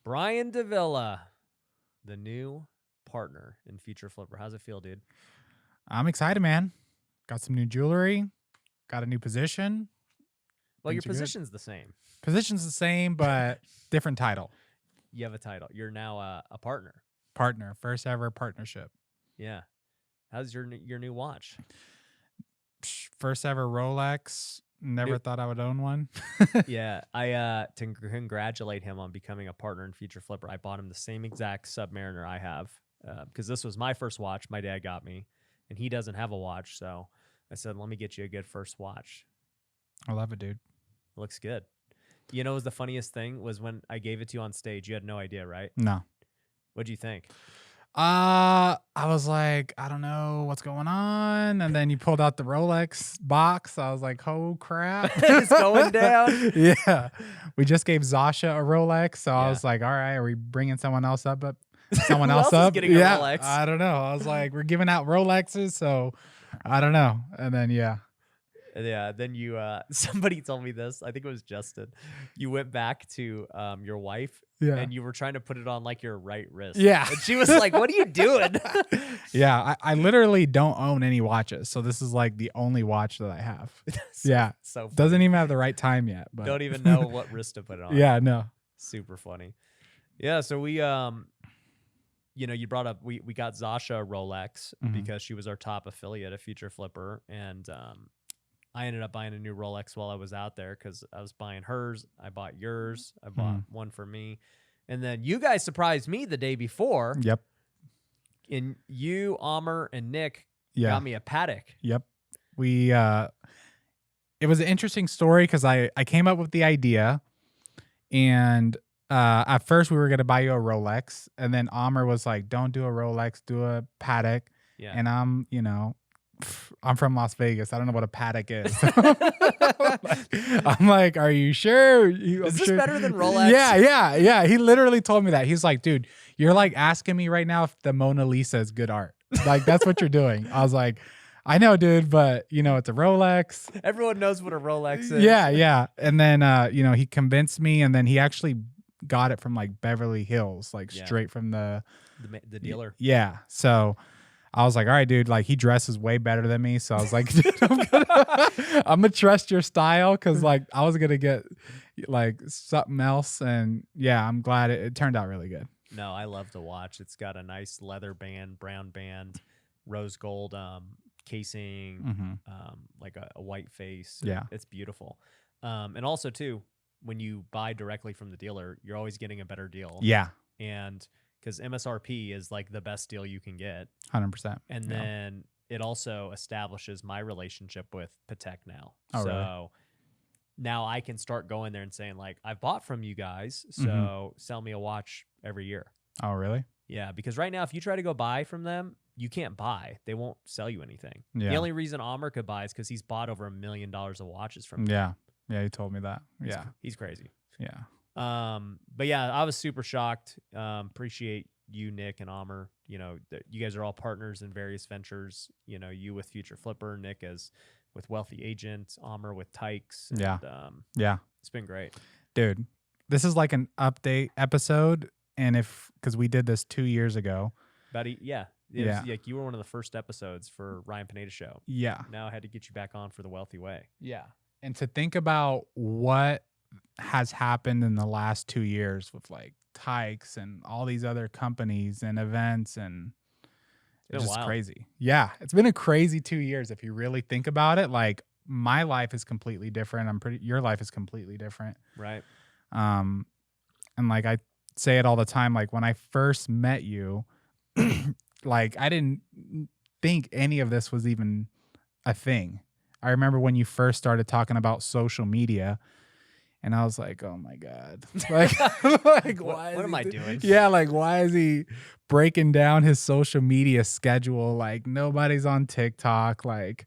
Brian Davila, the new partner in Future Flipper. How's it feel, dude? I'm excited, man. Got some new jewelry. Got a new position. Well, your Things are good. position's the same. Position's the same, but different title. You have a title. You're now a partner. Partner. First ever partnership. Yeah. How's your new watch? First ever Rolex. Never thought I would own one. Yeah. To congratulate him on becoming a partner in Future Flipper, I bought him the same exact Submariner I have because this was my first watch my dad got me, and he doesn't have a watch. So I said, let me get you a good first watch. I love it, dude. It looks good. You know, the funniest thing was when I gave it to you on stage. You had no idea, right? No. What'd you think? I was like, I don't know what's going on. And then you pulled out the Rolex box. I was like, oh, crap. It's going down. Yeah. We just gave Zasha a Rolex. So I was like, all right, are we bringing someone else up? Someone else is up? getting a Rolex? I don't know. I was like, we're giving out Rolexes. So I don't know. And then, yeah. Yeah, then you somebody told me this. I think it was Justin. You went back to your wife and you were trying to put it on like your right wrist. Yeah. And she was like, "What are you doing?" Yeah, I literally don't own any watches. So this is like the only watch that I have. So funny. Doesn't even have the right time yet, but Don't even know what wrist to put it on. Yeah, no. Super funny. Yeah, so we you brought up we got Zasha a Rolex because she was our top affiliate at Future Flipper, and I ended up buying a new Rolex while I was out there because I was buying hers. I bought yours. I bought one for me. And then you guys surprised me the day before. Yep. And you, Amr, and Nick got me a Patek. Yep. We it was an interesting story because I came up with the idea, and at first we were gonna buy you a Rolex, and then Amr was like, don't do a Rolex, do a Patek. Yeah. And I'm from Las Vegas. I don't know what a Patek is. I'm like, are you sure? Is this better than Rolex? Yeah. He literally told me that. He's like, dude, you're like asking me right now if the Mona Lisa is good art. Like, that's what you're doing. I was like, I know, dude, but it's a Rolex. Everyone knows what a Rolex is. Yeah. And then, he convinced me, and then he actually got it from like Beverly Hills, like straight from the dealer. Yeah. So I was like, all right, dude, like he dresses way better than me. So I was like, dude, I'm gonna trust your style because like I was going to get like something else. And yeah, I'm glad it turned out really good. No, I love the watch. It's got a nice leather band, brown band, rose gold casing, like a white face. Yeah. It's beautiful. And also too, when you buy directly from the dealer, you're always getting a better deal. Yeah. And because MSRP is like the best deal you can get. 100%. And then it also establishes my relationship with Patek now. Oh, so really? now I can start going there and saying like, I've bought from you guys, so sell me a watch every year. Oh, really? Yeah, because right now, if you try to go buy from them, you can't buy. They won't sell you anything. Yeah. The only reason Amr could buy is because he's bought over $1 million of watches from them. Yeah, he told me that. He's crazy. Yeah. But yeah, I was super shocked. Appreciate you, Nick and Amr. You guys are all partners in various ventures. You with Future Flipper, Nick as with Wealthy Agent, Amr with Tykes. And, it's been great. Dude, this is like an update episode. And because we did this 2 years ago. Like you were one of the first episodes for Ryan Pineda's show. Yeah. Now I had to get you back on for the Wealthy Way. Yeah. And to think about what has happened in the last 2 years with like Tykes and all these other companies and events, and it's just crazy. Yeah. It's been a crazy 2 years. If you really think about it, like my life is completely different. Your life is completely different. Right. And like I say it all the time, like when I first met you, like I didn't think any of this was even a thing. I remember when you first started talking about social media, and I was like, oh my God. Like what am I doing? Yeah, like why is he breaking down his social media schedule? Like nobody's on TikTok. Like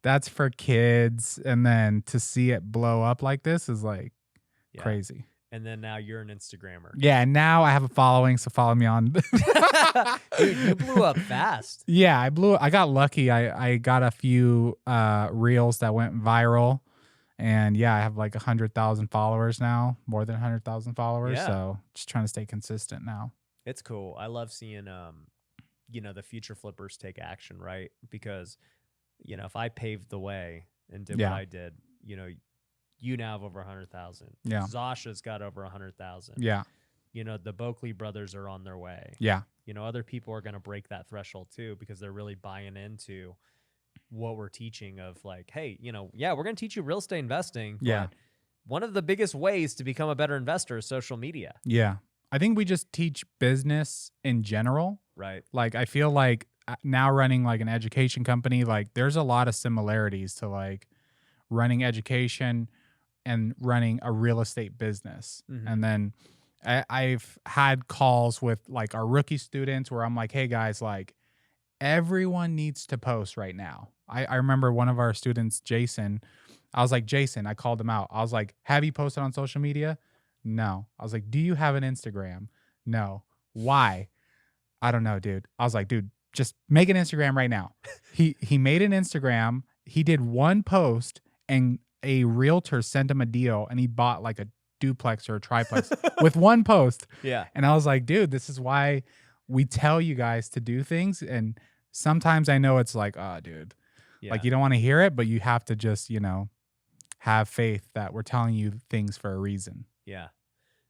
that's for kids. And then to see it blow up like this is like crazy. And then now you're an Instagrammer. Yeah, now I have a following, so follow me on. Dude, you blew up fast. Yeah, I got lucky. I got a few reels that went viral, And yeah, I have like 100,000 followers now, more than 100,000 followers. Yeah. So just trying to stay consistent now. It's cool. I love seeing, the future flippers take action, right? Because, if I paved the way and did what I did, you now have over 100,000. Yeah. Zasha's got over 100,000. Yeah. The Boakley brothers are on their way. Yeah. Other people are going to break that threshold too, because they're really buying into what we're teaching of like, hey, we're going to teach you real estate investing. But one of the biggest ways to become a better investor is social media. Yeah. I think we just teach business in general. Right. Like, I feel like now running like an education company, like there's a lot of similarities to like running education and running a real estate business. Mm-hmm. And then I've had calls with like our rookie students where I'm like, hey guys, like everyone needs to post right now. I remember one of our students, Jason, I was like, Jason, I called him out. I was like, have you posted on social media? No. I was like, do you have an Instagram? No. Why? I don't know, dude. I was like, dude, just make an Instagram right now. He made an Instagram. He did one post and a realtor sent him a deal and he bought like a duplex or a triplex with one post. Yeah. And I was like, dude, this is why we tell you guys to do things. And sometimes I know it's like, oh, dude, like you don't want to hear it, but you have to just, have faith that we're telling you things for a reason. Yeah.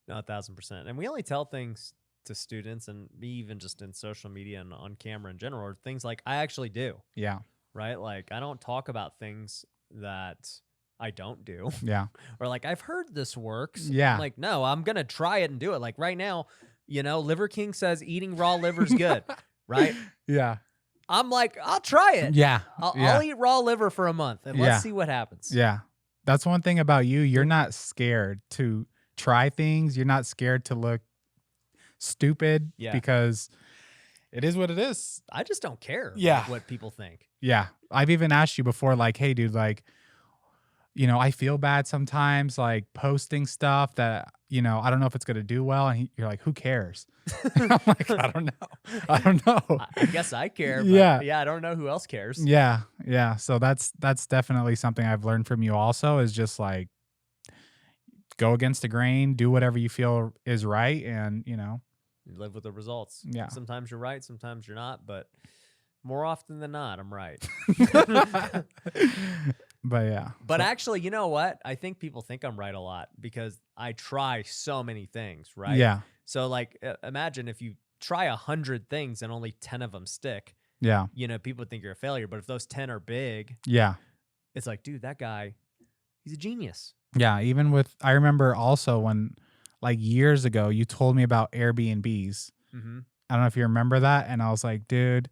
No, 1,000%. And we only tell things to students, and me even just in social media and on camera in general, are things like I actually do. Yeah. Right? Like I don't talk about things that I don't do. Yeah. Or like, I've heard this works. Yeah. I'm like, no, I'm going to try it and do it. Like right now, Liver King says eating raw liver's good. Right? Yeah. I'm like, I'll try it. Yeah. I'll eat raw liver for a month and let's see what happens. Yeah. That's one thing about you. You're not scared to try things. You're not scared to look stupid because it is what it is. I just don't care what people think. Yeah. I've even asked you before, like, hey, dude, like, I feel bad sometimes, like posting stuff that, I don't know if it's going to do well. And you're like, who cares? I'm like, I don't know. I don't know. I guess I care. But I don't know who else cares. Yeah. Yeah. So that's definitely something I've learned from you also, is just like, go against the grain, do whatever you feel is right. And, you live with the results. Yeah. Sometimes you're right. Sometimes you're not. But more often than not, I'm right. But yeah. But actually, you know what? I think people think I'm right a lot because I try so many things, right? Yeah. So like, imagine if you try 100 things and only 10 of them stick. Yeah. People think you're a failure. But if those 10 are big, it's like, dude, that guy, he's a genius. Yeah. Even I remember also when like years ago, you told me about Airbnbs. Mm-hmm. I don't know if you remember that. And I was like, dude,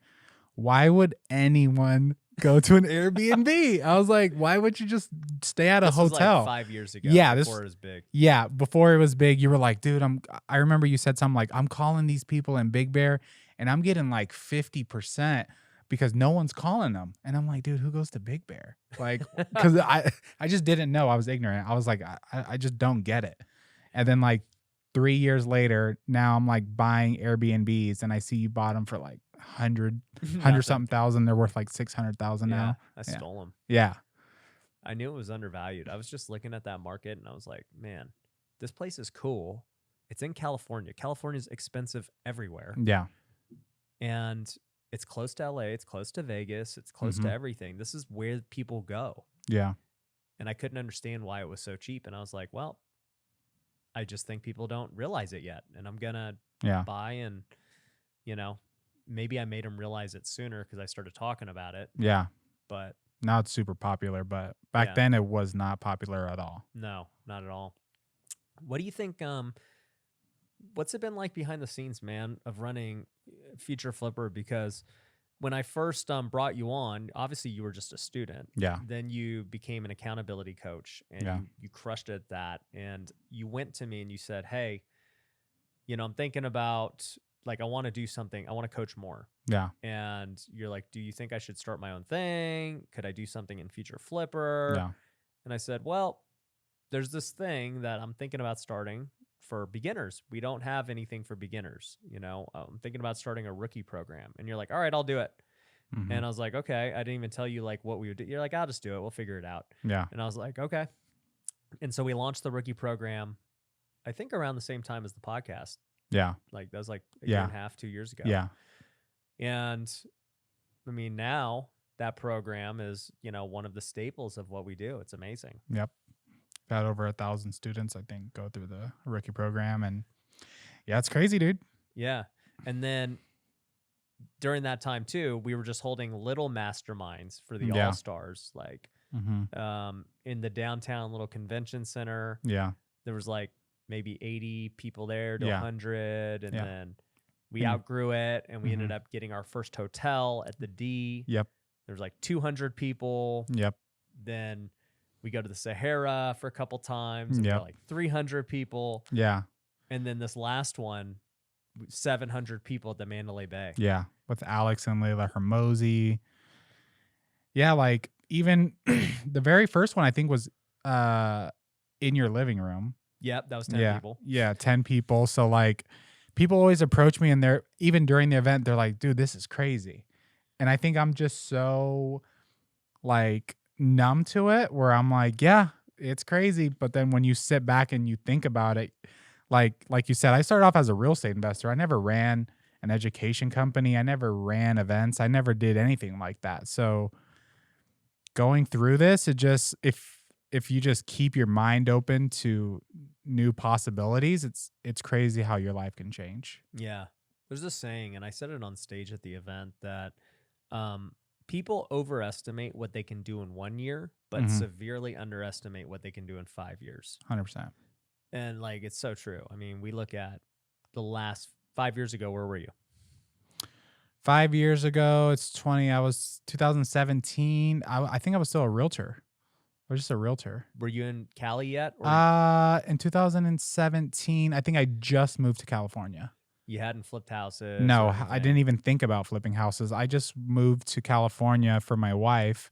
why would anyone go to an Airbnb? I was like, why would you just stay at a hotel? Was like 5 years ago. Yeah, before it was big. Yeah, before it was big, you were like, dude, I remember you said something like, I'm calling these people in Big Bear and I'm getting like 50% because no one's calling them. And I'm like, dude, who goes to Big Bear? Like, because I just didn't know. I was ignorant. I was like, I just don't get it. And then like 3 years later, now I'm like buying Airbnbs and I see you bought them for like 100 something thousand. They're worth like 600,000 now. I stole them. Yeah. I knew it was undervalued. I was just looking at that market and I was like, man, this place is cool. It's in California. California's expensive everywhere. Yeah. And it's close to LA. It's close to Vegas. It's close to everything. This is where people go. Yeah. And I couldn't understand why it was so cheap. And I was like, well, I just think people don't realize it yet. And I'm going to buy and, maybe I made them realize it sooner because I started talking about it. Yeah. But now it's super popular. But back then it was not popular at all. No, not at all. What do you think? What's it been like behind the scenes, man, of running Future Flipper? Because when I first brought you on, obviously you were just a student. Yeah. Then you became an accountability coach and you crushed it at that. And you went to me and you said, hey, I'm thinking about, like, I want to do something. I want to coach more. Yeah. And you're like, do you think I should start my own thing? Could I do something in Future Flipper? Yeah. And I said, well, there's this thing that I'm thinking about starting for beginners. We don't have anything for beginners. I'm thinking about starting a rookie program. And you're like, all right, I'll do it. Mm-hmm. And I was like, okay. I didn't even tell you like what we would do. You're like, I'll just do it. We'll figure it out. Yeah. And I was like, okay. And so we launched the rookie program, I think around the same time as the podcast. Yeah. Like that was like a year and a half, 2 years ago. Yeah. And I mean, now that program is, one of the staples of what we do. It's amazing. Yep. Got over 1,000 students, I think, go through the rookie program. And yeah, it's crazy, dude. Yeah. And then during that time too, we were just holding little masterminds for the all-stars, like in the downtown little convention center. Yeah. There was like maybe 80 people there to 100. And then we outgrew it and we ended up getting our first hotel at the D. Yep. There's like 200 people. Yep. Then we go to the Sahara for a couple times. Yep. Like 300 people. Yeah. And then this last one, 700 people at the Mandalay Bay. Yeah. With Alex and Layla Hermosi. Yeah. Like even the very first one, I think, was in your living room. Yep. That was 10 people. Yeah. 10 people. So like people always approach me and they're, even during the event, they're like, dude, this is crazy. And I think I'm just so like numb to it where I'm like, yeah, it's crazy. But then when you sit back and you think about it, like you said, I started off as a real estate investor. I never ran an education company. I never ran events. I never did anything like that. So going through this, it just, if you just keep your mind open to new possibilities, it's crazy how your life can change. Yeah. There's this saying, and I said it on stage at the event, that people overestimate what they can do in 1 year, but severely underestimate what they can do in 5 years. 100%. And like, it's so true. I mean, we look at the last 5 years ago, where were you? 5 years ago, I was 2017. I think I was still a realtor. I was just a realtor. Were you in Cali yet? In 2017, I think I just moved to California. You hadn't flipped houses? No, I didn't even think about flipping houses. I just moved to California for my wife,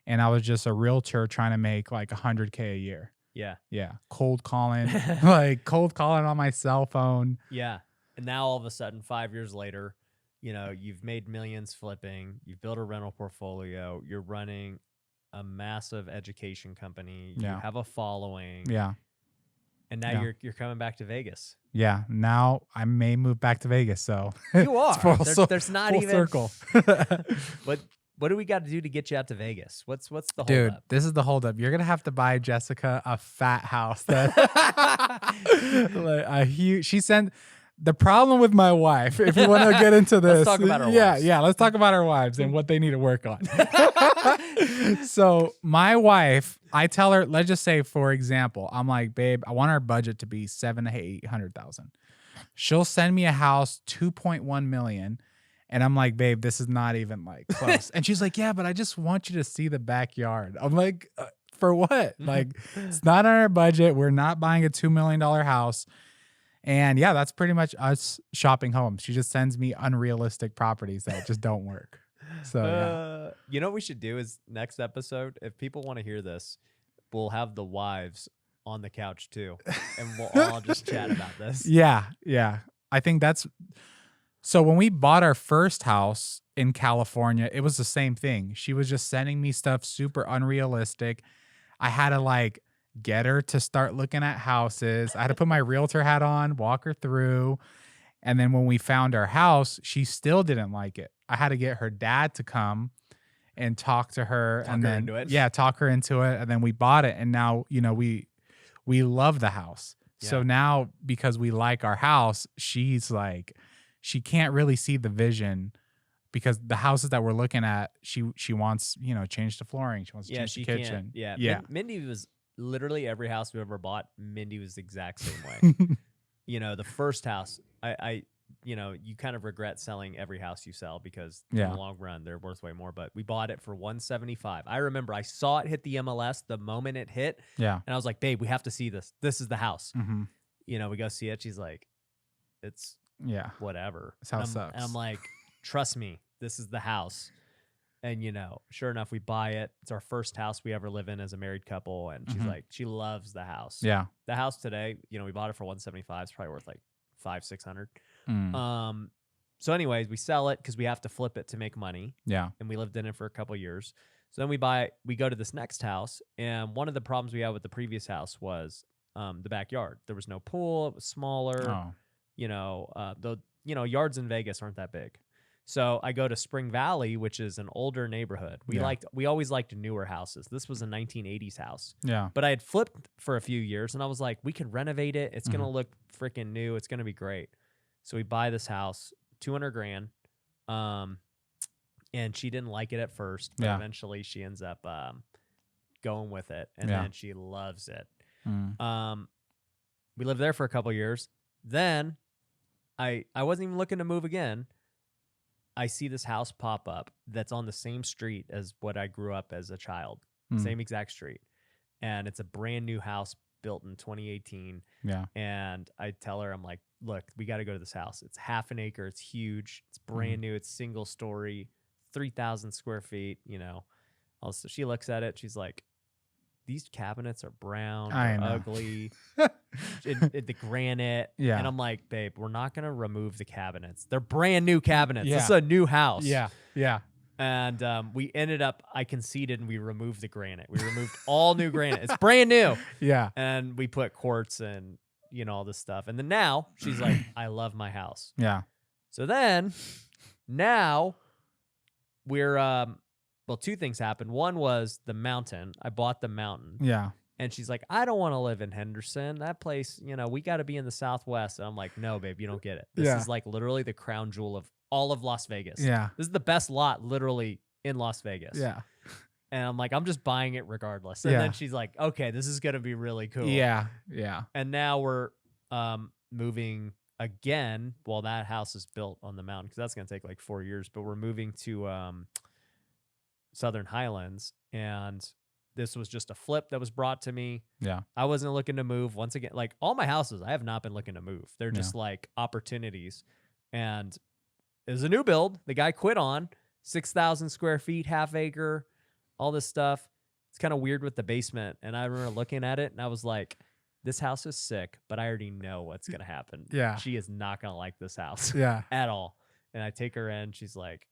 and I was just a realtor trying to make like $100K a year. Yeah. Yeah. Cold calling on my cell phone. Yeah. And now all of a sudden, 5 years later, you've made millions flipping. You've built a rental portfolio. You're running a massive education company. You have a following. Yeah. And now you're coming back to Vegas. Yeah. Now I may move back to Vegas. So you are. There's not full even circle. What do we got to do to get you out to Vegas? What's the holdup? Dude, this is the holdup. You're gonna have to buy Jessica a fat house. That like a huge. She sent. The problem with my wife, if you want to get into this, let's talk about our wives. Yeah, let's talk about our wives and what they need to work on. So my wife, I tell her, let's just say, for example, I'm like, babe, I want our budget to be $700,000 to $800,000. She'll send me a house, 2.1 million. And I'm like, babe, this is not even like close. And she's like, yeah, but I just want you to see the backyard. I'm like, for what? Like, it's not on our budget. We're not buying a $2 million house. And yeah, that's pretty much us shopping homes. She just sends me unrealistic properties that just don't work. So yeah. You know what we should do is next episode, if people want to hear this, we'll have the wives on the couch too. And we'll all just chat about this. Yeah. Yeah. I think that's, so when we bought our first house in California, it was the same thing. She was just sending me stuff super unrealistic. I had to like get her to start looking at houses. I had to put my realtor hat on, walk her through. And then when we found our house, she still didn't like it. I had to get her dad to come and talk to her. Talk her into it. Yeah, talk her into it. And then we bought it. And now, we love the house. Yeah. So now because we like our house, she's like, she can't really see the vision because the houses that we're looking at, she wants, change the flooring. She wants to change the kitchen. Yeah. Yeah. Mindy was literally every house we ever bought. Mindy was the exact same way. The first house, you kind of regret selling every house you sell because in the long run, they're worth way more. But we bought it for $175. I remember I saw it hit the MLS the moment it hit. Yeah. And I was like, babe, we have to see this. This is the house. Mm-hmm. We go see it. She's like, it's whatever. This house sucks. And I'm like, trust me, this is the house. And, sure enough, we buy it. It's our first house we ever live in as a married couple. And she's like, she loves the house. Yeah. The house today, we bought it for $175. It's probably worth like $500-600. So anyways, we sell it because we have to flip it to make money. Yeah. And we lived in it for a couple years. So then we go to this next house, and one of the problems we had with the previous house was the backyard. There was no pool. It was smaller. Oh. Yards in Vegas aren't that big. So I go to Spring Valley, which is an older neighborhood. We always liked newer houses. This was a 1980s house. Yeah. But I had flipped for a few years, and I was like, we could renovate it. It's gonna look freaking new. It's gonna be great. So we buy this house, $200,000. And she didn't like it at first, but eventually she ends up going with it, and then she loves it. We lived there for a couple years. Then I wasn't even looking to move again. I see this house pop up that's on the same street as what I grew up as a child, same exact street. And it's a brand new house built in 2018. Yeah. And I tell her, I'm like, look, we got to go to this house. It's half an acre. It's huge. It's brand new. It's single story, 3,000 square feet, Also, she looks at it. She's like, these cabinets are brown, they're ugly, the granite. Yeah. And I'm like, babe, we're not going to remove the cabinets. They're brand new cabinets. Yeah. This is a new house. Yeah. Yeah. And we ended up, I conceded, and we removed the granite. We removed all new granite. It's brand new. Yeah. And we put quartz and, all this stuff. And then now she's like, I love my house. Yeah. So then now we're, two things happened. One was the mountain. I bought the mountain. Yeah. And she's like, I don't want to live in Henderson. That place, we got to be in the Southwest. And I'm like, no, babe, you don't get it. This is like literally the crown jewel of all of Las Vegas. Yeah. This is the best lot literally in Las Vegas. Yeah. And I'm like, I'm just buying it regardless. And then she's like, okay, this is going to be really cool. Yeah. Yeah. And now we're moving again. Well, that house is built on the mountain because that's going to take like 4 years. But we're moving to Southern Highlands, and this was just a flip that was brought to me. Yeah. I wasn't looking to move. Once again, like all my houses, I have not been looking to move. They're just like opportunities. And it was a new build. The guy quit on 6,000 square feet, half acre, all this stuff. It's kind of weird with the basement. And I remember looking at it and I was like, this house is sick, but I already know what's going to happen. Yeah. She is not going to like this house at all. And I take her in. She's like,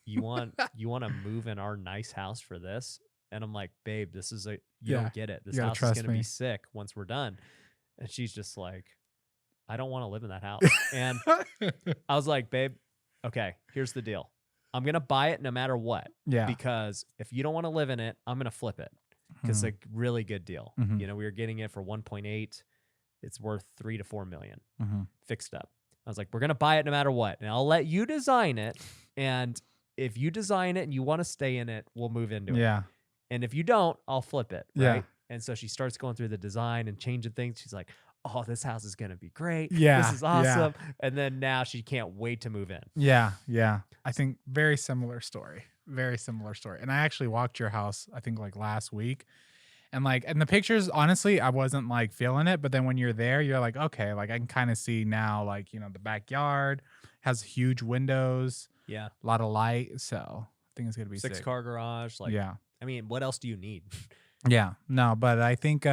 you want to move in our nice house for this? And I'm like, babe, this is you don't get it. This house is going to be sick once we're done. And she's just like, I don't want to live in that house. And I was like, babe, okay, here's the deal. I'm going to buy it no matter what. Yeah. Because if you don't want to live in it, I'm going to flip it. Because it's a really good deal. We were getting it for 1.8. It's worth 3 to 4 million fixed up. I was like, we're going to buy it no matter what. And I'll let you design it. And if you design it and you want to stay in it, we'll move into it. Yeah. And if you don't, I'll flip it. Right. Yeah. And so she starts going through the design and changing things. She's like, oh, this house is going to be great. Yeah. This is awesome. Yeah. And then now she can't wait to move in. Yeah. Yeah. I think very similar story. Very similar story. And I actually walked your house, I think like last week. And the pictures, honestly, I wasn't like feeling it. But then when you're there, you're like, okay, like I can kind of see now, like, the backyard has huge windows. Yeah. A lot of light. So I think it's going to be 6-car garage. Like, yeah. I mean, what else do you need? Yeah. No, but I think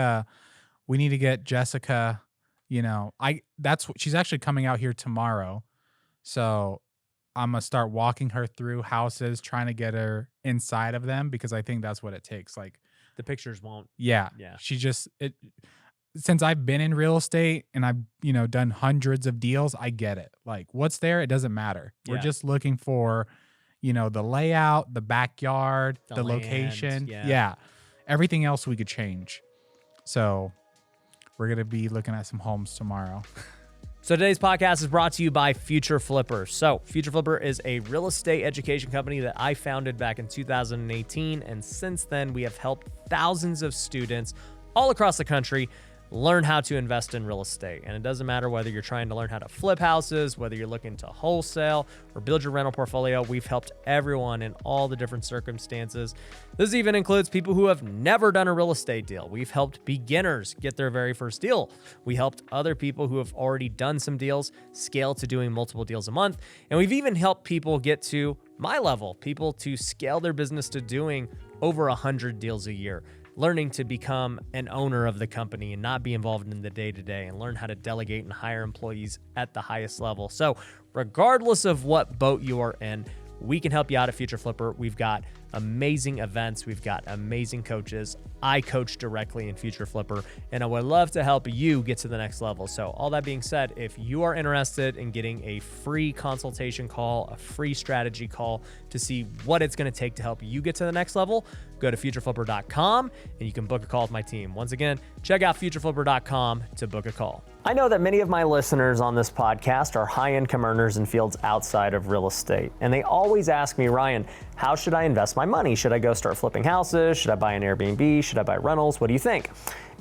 we need to get Jessica, she's actually coming out here tomorrow. So I'm going to start walking her through houses, trying to get her inside of them because I think that's what it takes. Like the pictures won't. Yeah. Yeah. She just, since I've been in real estate and I've, done hundreds of deals, I get it. Like what's there, it doesn't matter. We're just looking for, the layout, the backyard, the land, location. Yeah. Everything else we could change. So we're going to be looking at some homes tomorrow. So today's podcast is brought to you by Future Flipper. So Future Flipper is a real estate education company that I founded back in 2018. And since then, we have helped thousands of students all across the country learn how to invest in real estate. And it doesn't matter whether you're trying to learn how to flip houses, whether you're looking to wholesale or build your rental portfolio, we've helped everyone in all the different circumstances. This even includes people who have never done a real estate deal. We've helped beginners get their very first deal. We helped other people who have already done some deals scale to doing multiple deals a month. And we've even helped people get to my level, people to scale their business to doing over 100 deals a year, learning to become an owner of the company and not be involved in the day-to-day and learn how to delegate and hire employees at the highest level. So regardless of what boat you are in, we can help you out at Future Flipper. We've got amazing events. We've got amazing coaches. I coach directly in Future Flipper, and I would love to help you get to the next level. So all that being said, if you are interested in getting a free consultation call, a free strategy call to see what it's going to take to help you get to the next level, go to futureflipper.com and you can book a call with my team. Once again, check out futureflipper.com to book a call. I know that many of my listeners on this podcast are high-income earners in fields outside of real estate. And they always ask me, Ryan, how should I invest my money? Should I go start flipping houses? Should I buy an Airbnb? Should I buy rentals? What do you think?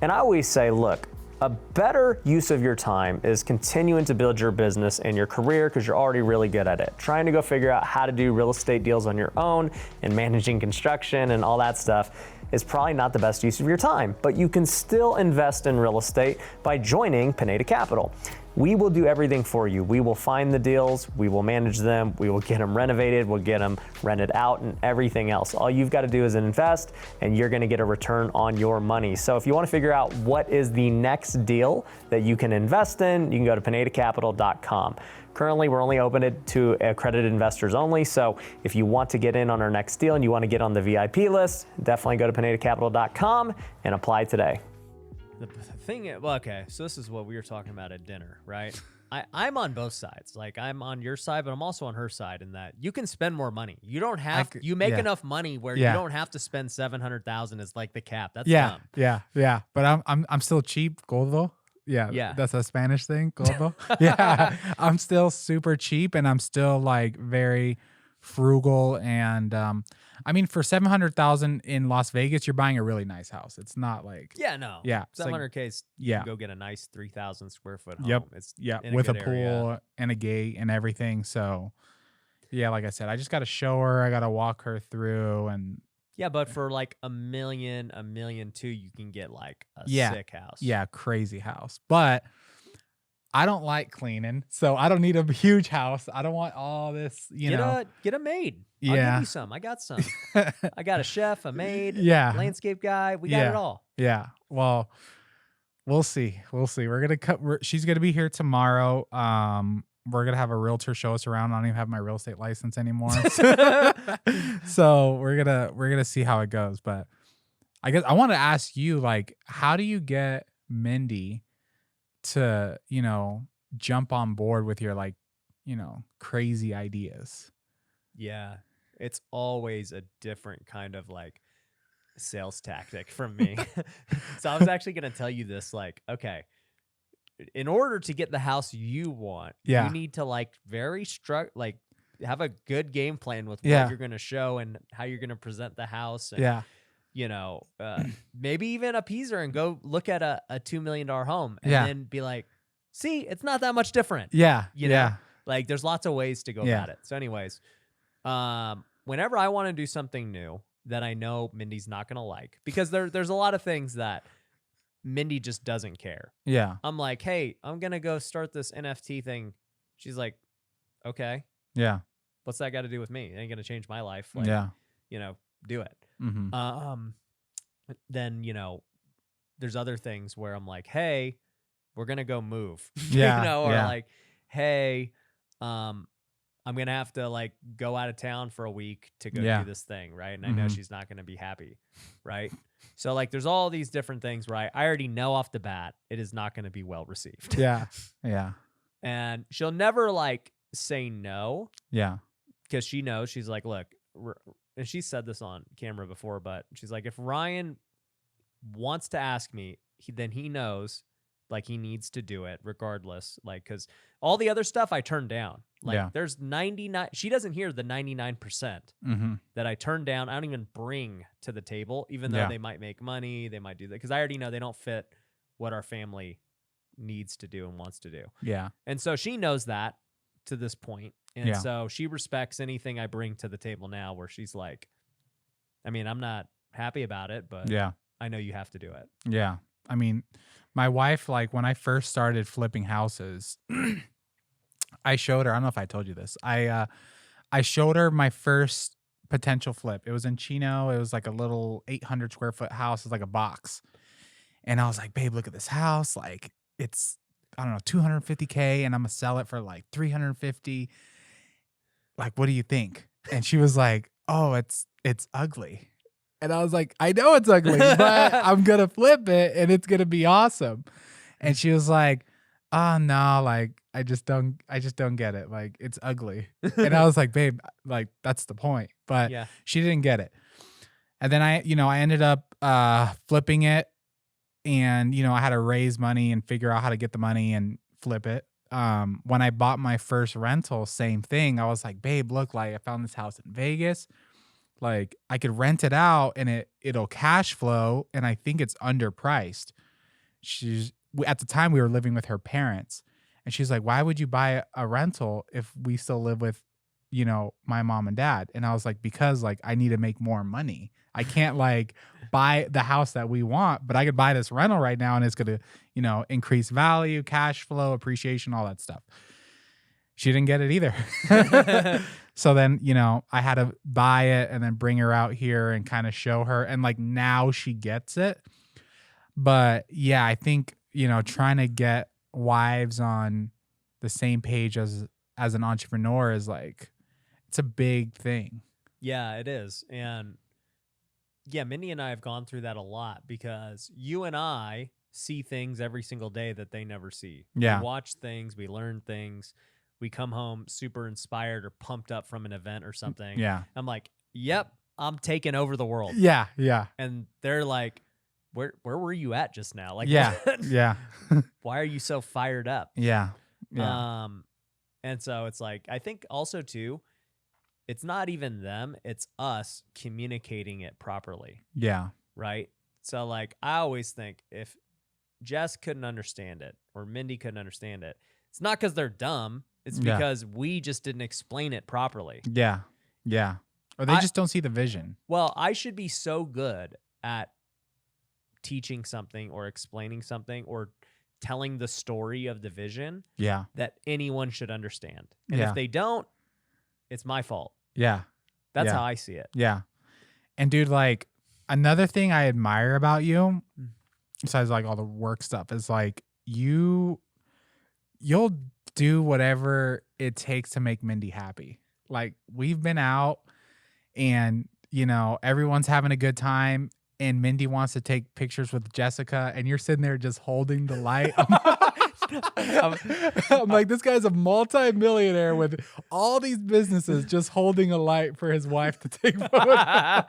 And I always say, look, a better use of your time is continuing to build your business and your career because you're already really good at it. Trying to go figure out how to do real estate deals on your own and managing construction and all that stuff is probably not the best use of your time, but you can still invest in real estate by joining Pineda Capital. We will do everything for you. We will find the deals, we will manage them, we will get them renovated, we'll get them rented out and everything else. All you've got to do is invest and you're going to get a return on your money. So if you want to figure out what is the next deal that you can invest in, you can go to pinedacapital.com. Currently, we're only open it to accredited investors only. So if you want to get in on our next deal and you want to get on the VIP list, definitely go to pinedacapital.com and apply today. The thing, well, okay, so this is what we were talking about at dinner, right? I'm on both sides. Like, I'm on your side, but I'm also on her side in that you can spend more money. You don't have, you make enough money where you don't have to spend $700,000 is like the cap. That's dumb. Yeah. But I'm still cheap, gordo. Yeah, that's a Spanish thing, gordo. Yeah, I'm still super cheap, and I'm still like very frugal. And I mean, for $700,000 in Las Vegas, you're buying a really nice house. It's not like 700K. You can go get a nice 3,000 square foot home. Yep. It's with a pool area. And a gate and everything. So yeah, like I said, I just got to show her. I got to walk her through and. Yeah, but for like $1 million, $1.2 million, you can get like a sick house. Yeah, crazy house. But I don't like cleaning, so I don't need a huge house. I don't want all this, Get a maid. I'll give you some. I got some. I got a chef, a maid, landscape guy. We got it all. Yeah. Well, we'll see. We're gonna she's gonna be here tomorrow. We're gonna have a realtor show us around. I don't even have my real estate license anymore. So we're gonna see how it goes. But I guess I want to ask you, like, how do you get Mindy to, jump on board with your crazy ideas? Yeah. It's always a different kind of like sales tactic from me. So I was actually gonna tell you this, like, okay, in order to get the house you want, you need to have a good game plan with what you're going to show and how you're going to present the house. And, maybe even appease her and go look at a $2 million home and then be like, see, it's not that much different. Like there's lots of ways to go about it. So anyways, whenever I want to do something new that I know Mindy's not going to like, because there's a lot of things that Mindy just doesn't care. Yeah. I'm like, hey, I'm going to go start this NFT thing. She's like, okay. Yeah. What's that got to do with me? It ain't going to change my life. Like, do it. Mm-hmm. Then, there's other things where I'm like, hey, we're going to go move. Yeah. Or like, hey, I'm going to have to like go out of town for a week to go do this thing. Right. And I know she's not going to be happy. Right. So like there's all these different things where I already know off the bat it is not going to be well received. Yeah. Yeah. And she'll never like say no. Yeah. Because she knows, she's like, look, and she said this on camera before, but she's like, if Ryan wants to ask me, then he knows like he needs to do it regardless. Like, because all the other stuff I turned down. Like there's 99, she doesn't hear the 99% that I turned down. I don't even bring to the table, even though they might make money, they might do that. Because I already know they don't fit what our family needs to do and wants to do. Yeah. And so she knows that to this point. And so she respects anything I bring to the table now, where she's like, I mean, I'm not happy about it, but I know you have to do it. Yeah. I mean, my wife, like when I first started flipping houses, I showed her, I don't know if I told you this. I showed her my first potential flip. It was in Chino. It was like a little 800 square foot house. It's like a box. And I was like, babe, look at this house. Like it's, I don't know, $250K and I'm gonna sell it for like $350. Like, what do you think? And she was like, oh, it's it's ugly. And I was like, I know it's ugly, but I'm going to flip it and it's going to be awesome. And she was like, oh no, like, I just don't get it. Like, it's ugly. And I was like, babe, like, that's the point. But she didn't get it. And then I ended up flipping it. And, I had to raise money and figure out how to get the money and flip it. When I bought my first rental, same thing. I was like, babe, look, like, I found this house in Vegas. Like, I could rent it out and it'll cash flow, and I think it's underpriced. At the time we were living with her parents, and she's like, why would you buy a rental if we still live with, my mom and dad? And I was like, because, like, I need to make more money. I can't, like, buy the house that we want, but I could buy this rental right now and it's going to, increase value, cash flow, appreciation, all that stuff. She didn't get it either. So then, I had to buy it and then bring her out here and kind of show her. And, like, now she gets it. But yeah, I think, trying to get wives on the same page as an entrepreneur is, like, it's a big thing. Yeah, it is. And yeah, Mindy and I have gone through that a lot because you and I see things every single day that they never see. Yeah. We watch things, we learn things. We come home super inspired or pumped up from an event or something. Yeah. I'm like, yep, I'm taking over the world. Yeah. Yeah. And they're like, where were you at just now? Like, yeah. what? Yeah. Why are you so fired up? Yeah. Yeah. And so it's like, I think also too, it's not even them, it's us communicating it properly. Yeah. Right? So, like, I always think if Jess couldn't understand it or Mindy couldn't understand it, it's not because they're dumb. It's because we just didn't explain it properly. Yeah. Yeah. Or they just don't see the vision. Well, I should be so good at teaching something or explaining something or telling the story of the vision that anyone should understand. And if they don't, it's my fault. Yeah. That's how I see it. Yeah. And dude, like, another thing I admire about you, besides like all the work stuff, is like you'll do whatever it takes to make Mindy happy. Like, we've been out and, everyone's having a good time and Mindy wants to take pictures with Jessica and you're sitting there just holding the light. I'm like, this guy's a multi-millionaire with all these businesses just holding a light for his wife to take photos.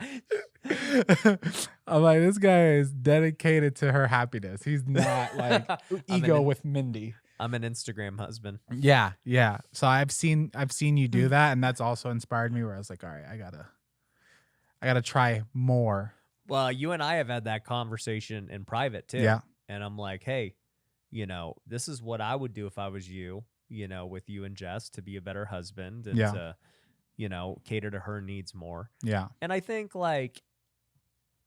I'm like, this guy is dedicated to her happiness. He's not like ego with Mindy. I'm an Instagram husband. Yeah, yeah. So I've seen you do that, and that's also inspired me. Where I was like, all right, I gotta try more. Well, you and I have had that conversation in private too. Yeah. And I'm like, hey, this is what I would do if I was you. With you and Jess, to be a better husband and to, cater to her needs more. Yeah. And I think, like,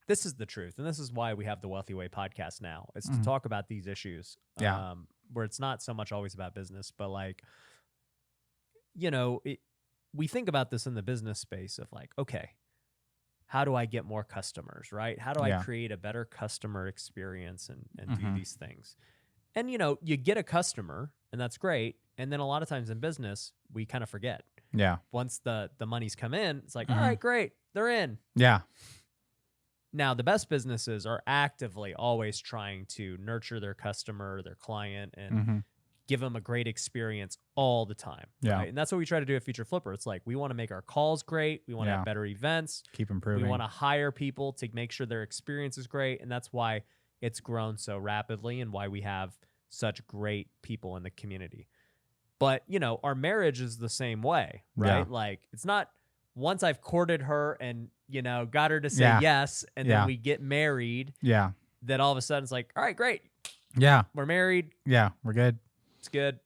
this is the truth, and this is why we have the Wealthy Way podcast now. Is to talk about these issues. Yeah. Where it's not so much always about business, but like, we think about this in the business space of like, okay, how do I get more customers, right? How do I create a better customer experience and do these things? And, you get a customer and that's great. And then a lot of times in business, we kind of forget. Yeah. Once the money's come in, it's like, all right, great. They're in. Yeah. Now, the best businesses are actively always trying to nurture their customer, their client, and give them a great experience all the time. Yeah. Right? And that's what we try to do at Future Flipper. It's like, we want to make our calls great. We want to have better events. Keep improving. We want to hire people to make sure their experience is great. And that's why it's grown so rapidly and why we have such great people in the community. But, our marriage is the same way, right? Yeah. Like, it's not once I've courted her and, got her to say yes, and then we get married. Yeah. That all of a sudden it's like, all right, great. Yeah. We're married. Yeah. We're good. It's good.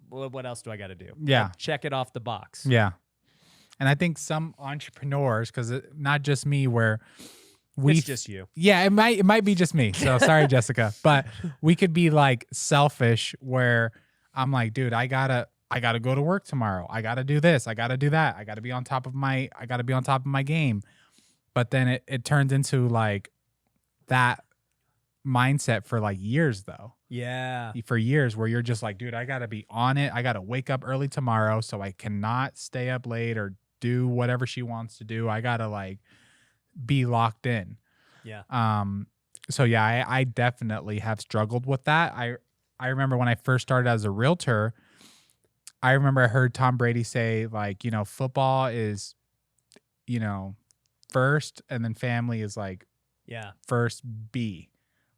Well, what else do I got to do? Yeah. Like, check it off the box. Yeah. And I think some entrepreneurs, because not just me, where it's just you. Yeah, it might be just me. So sorry, Jessica. But we could be like selfish where I'm like, dude, I gotta go to work tomorrow. I gotta do this. I gotta do that. I gotta be on top of my game. But then it turns into like that mindset for like years though. Yeah. For years where you're just like, dude, I gotta be on it. I gotta wake up early tomorrow so I cannot stay up late or do whatever she wants to do. I gotta like be locked in. Yeah. So yeah, I definitely have struggled with that. I remember when I first started as a realtor, I remember I heard Tom Brady say like, you know, football is, you know, first, and then family is like first B.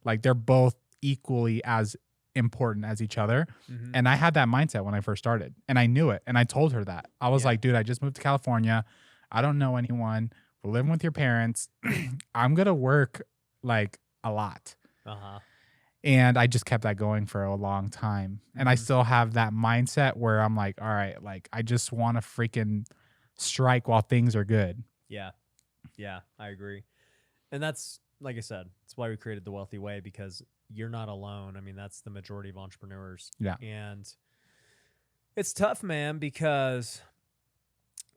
Like they're both equally as important as each other. Mm-hmm. And I had that mindset when I first started, and I knew it. And I told her that. I was like, dude, I just moved to California. I don't know anyone. We're living with your parents. I'm going to work like a lot. And I just kept that going for a long time. And I still have that mindset where I'm like, all right, like I just want to freaking strike while things are good. Yeah. Yeah, I agree. And that's, like I said, that's why we created The Wealthy Way, because you're not alone. I mean, that's the majority of entrepreneurs. Yeah. And it's tough, man, because,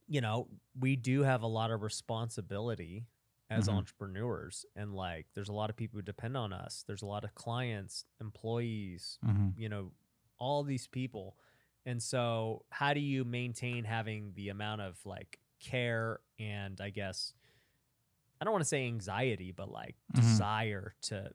you know, we do have a lot of responsibility as entrepreneurs. And like, there's a lot of people who depend on us. There's a lot of clients, employees, you know, all these people. And so how do you maintain having the amount of like care and, I guess, I don't want to say anxiety, but like desire to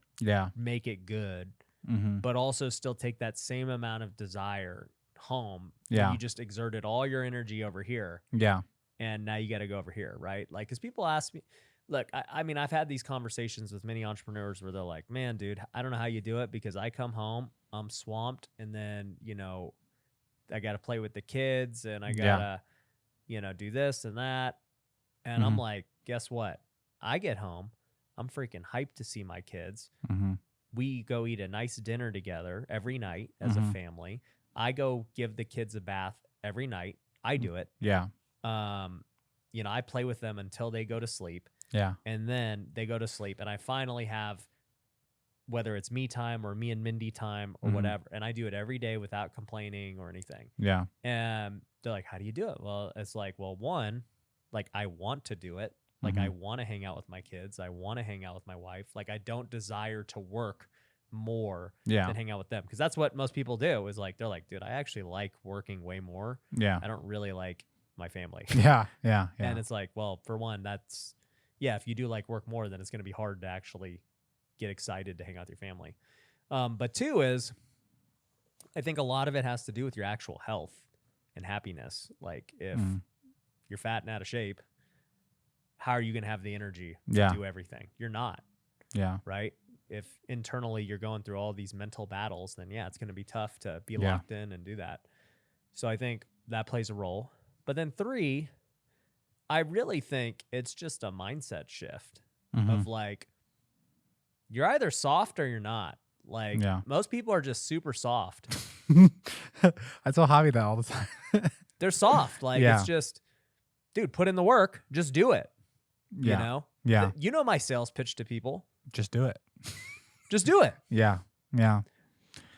make it good, but also still take that same amount of desire home. Yeah. You just exerted all your energy over here. Yeah. And now you got to go over here, right? Like, because people ask me, look, I mean, I've had these conversations with many entrepreneurs where they're like, man, dude, I don't know how you do it, because I come home, I'm swamped, and then, you know, I got to play with the kids, and I got to, you know, do this and that. And I'm like, guess what? I get home, I'm freaking hyped to see my kids. We go eat a nice dinner together every night as a family. I go give the kids a bath every night. I do it. Yeah. You know, I play with them until they go to sleep. Yeah. And then they go to sleep, and I finally have, whether it's me time or me and Mindy time or whatever, and I do it every day without complaining or anything. Yeah. And they're like, how do you do it? Well, it's like, well, one, like I want to do it. Like I want to hang out with my kids. I want to hang out with my wife. Like I don't desire to work more than hang out with them. Because that's what most people do, is like, they're like, dude, I actually like working way more. Yeah. I don't really like my family. Yeah. Yeah. Yeah. And it's like, well, for one, that's, if you do like work more, then it's going to be hard to actually get excited to hang out with your family. But two is, I think a lot of it has to do with your actual health and happiness. Like if you're fat and out of shape, how are you going to have the energy to do everything? You're not. Yeah. Right? If internally you're going through all these mental battles, then it's going to be tough to be locked in and do that. So I think that plays a role. But then three, I really think it's just a mindset shift of like, you're either soft or you're not. Like most people are just super soft. I tell Javi that all the time. They're soft. Like it's just, dude, put in the work, just do it. You know? Yeah. You know my sales pitch to people. Just do it. Just do it. Yeah. Yeah.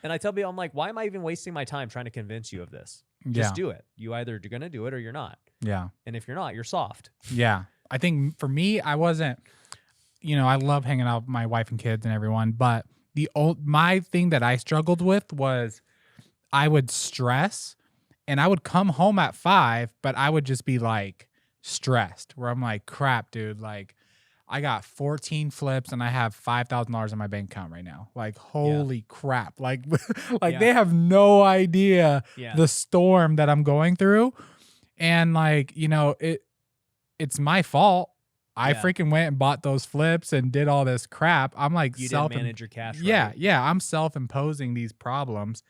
And I tell people, I'm like, why am I even wasting my time trying to convince you of this? Just do it. You either are going to do it or you're not. Yeah. And if you're not, you're soft. Yeah. I think for me, I wasn't, you know, I love hanging out with my wife and kids and everyone, but my thing that I struggled with was I would stress and I would come home at 5, but I would just be like stressed, where I'm like, crap, dude, like I got 14 flips and I have $5,000 in my bank account right now. Like, holy crap. Like, they have no idea the storm that I'm going through. And like, you know, it's my fault. I freaking went and bought those flips and did all this crap. I'm like, you didn't manage your cash. Yeah. Yeah. I'm self-imposing these problems.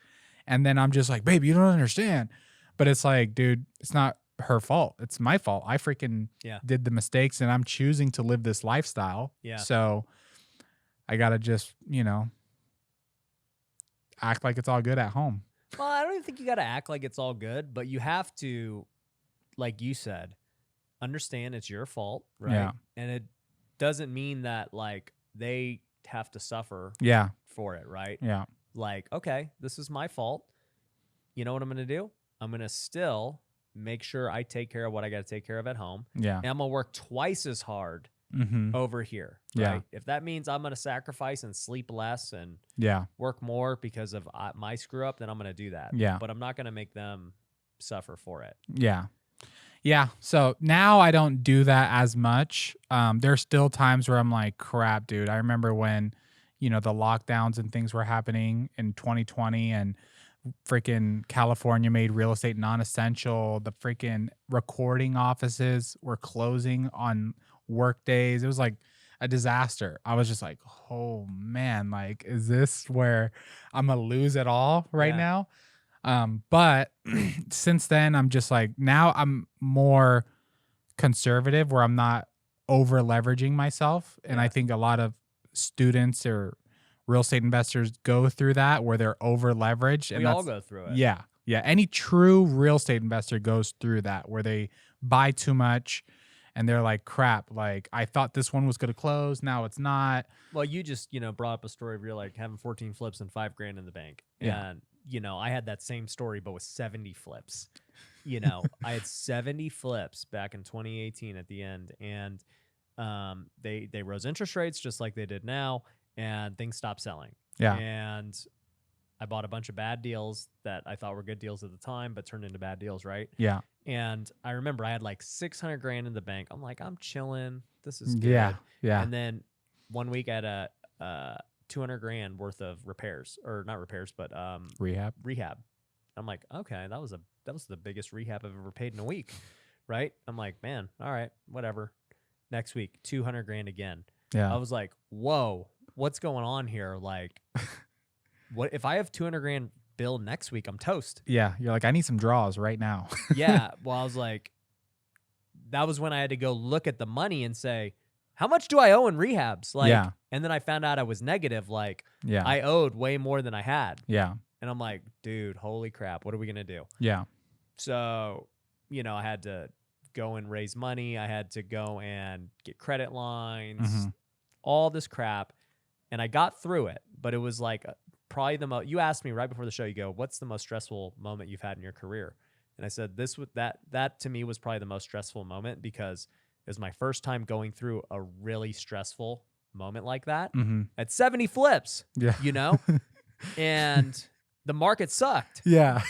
And then I'm just like, babe, you don't understand. But it's like, dude, it's not her fault. It's my fault. I freaking did the mistakes, and I'm choosing to live this lifestyle. Yeah. So I got to just, you know, act like it's all good at home. Well, I don't even think you got to act like it's all good, but you have to, like you said, understand it's your fault, right? Yeah. And it doesn't mean that like they have to suffer for it, right? Yeah. Like, okay, this is my fault. You know what I'm going to do? I'm going to still make sure I take care of what I got to take care of at home. Yeah. And I'm going to work twice as hard over here. Right? Yeah. If that means I'm going to sacrifice and sleep less and work more because of my screw up, then I'm going to do that. Yeah. But I'm not going to make them suffer for it. Yeah. Yeah. So now I don't do that as much. There's still times where I'm like, crap, dude. I remember when, the lockdowns and things were happening in 2020 and freaking California made real estate non-essential. The freaking recording offices were closing on work days. It was like a disaster. I was just like, oh man, like, is this where I'm gonna lose it all right now? But since then, I'm just like, now I'm more conservative where I'm not over leveraging myself. And I think a lot of students or real estate investors go through that where they're over leveraged. We all go through it. Yeah. Yeah. Any true real estate investor goes through that where they buy too much and they're like, crap, like I thought this one was going to close. Now it's not. Well, you just, brought up a story of you're like having 14 flips and $5,000 in the bank. Yeah. And, I had that same story, but with 70 flips. I had 70 flips back in 2018 at the end. And they rose interest rates just like they did now. And things stopped selling. Yeah. And I bought a bunch of bad deals that I thought were good deals at the time, but turned into bad deals, right? Yeah. And I remember I had like $600,000 in the bank. I'm like, I'm chilling. This is good. Yeah. Yeah. And then one week I had a $200,000 worth of repairs, or not repairs, but rehab. I'm like, okay, that was the biggest rehab I've ever paid in a week, right? I'm like, man, all right, whatever. Next week, $200,000 again. Yeah. I was like, whoa, what's going on here? Like, what if I have $200,000 bill next week? I'm toast. Yeah. You're like, I need some draws right now. Yeah. Well, I was like, that was when I had to go look at the money and say, how much do I owe in rehabs? Like, and then I found out I was negative. Like, I owed way more than I had. Yeah. And I'm like, dude, holy crap. What are we going to do? Yeah. So, I had to go and raise money. I had to go and get credit lines, all this crap. And I got through it, but it was like probably the most, you asked me right before the show, you go, what's the most stressful moment you've had in your career? And I said, that to me was probably the most stressful moment because it was my first time going through a really stressful moment like that at 70 flips, and the market sucked. Yeah.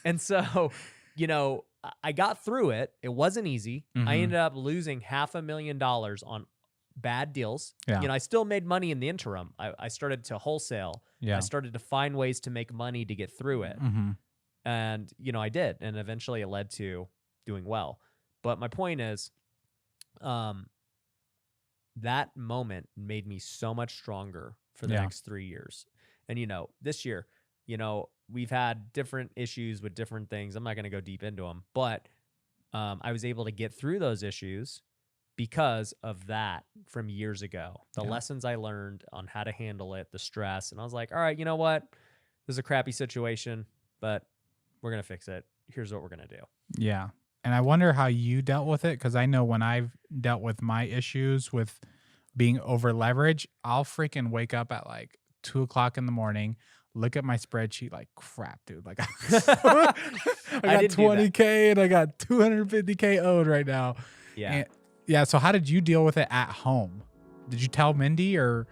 And so, I got through it. It wasn't easy. I ended up losing $500,000 on bad deals. Yeah. I still made money in the interim. I started to wholesale. Yeah. I started to find ways to make money to get through it. And, I did. And eventually it led to doing well. But my point is, that moment made me so much stronger for the next 3 years. And, this year, we've had different issues with different things. I'm not going to go deep into them, but I was able to get through those issues because of that from years ago. The lessons I learned on how to handle it, the stress. And I was like, all right, you know what? This is a crappy situation, but we're going to fix it. Here's what we're going to do. Yeah. And I wonder how you dealt with it, because I know when I've dealt with my issues with being over leveraged, I'll freaking wake up at like 2 o'clock in the morning, look at my spreadsheet like, crap, dude. Like, I got 20K and I got 250K owed right now. Yeah. And, so how did you deal with it at home? Did you tell Mindy or?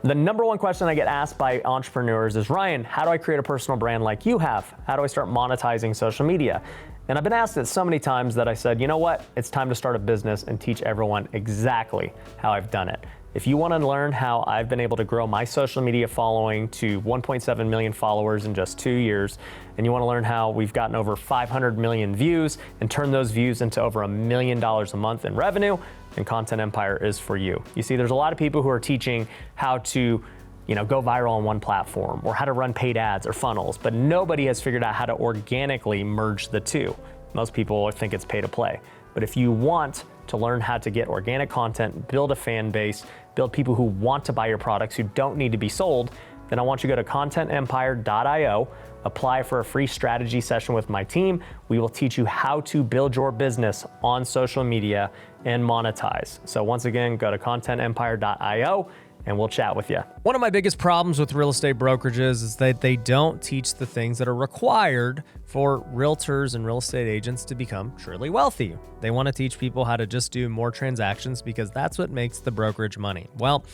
The number one question I get asked by entrepreneurs is, Ryan, how do I create a personal brand like you have? How do I start monetizing social media? And I've been asked it so many times that I said, you know what? It's time to start a business and teach everyone exactly how I've done it. If you want to learn how I've been able to grow my social media following to 1.7 million followers in just 2 years, and you want to learn how we've gotten over 500 million views and turned those views into over $1 million a month in revenue, then Content Empire is for you. You see, there's a lot of people who are teaching how to go viral on one platform or how to run paid ads or funnels, but nobody has figured out how to organically merge the two. Most people think it's pay to play. But if you want to learn how to get organic content, build a fan base, build people who want to buy your products who don't need to be sold, then I want you to go to contentempire.io, apply for a free strategy session with my team. We will teach you how to build your business on social media and monetize. So once again, go to contentempire.io and we'll chat with you. One of my biggest problems with real estate brokerages is that they don't teach the things that are required for realtors and real estate agents to become truly wealthy. They want to teach people how to just do more transactions because that's what makes the brokerage money. Well,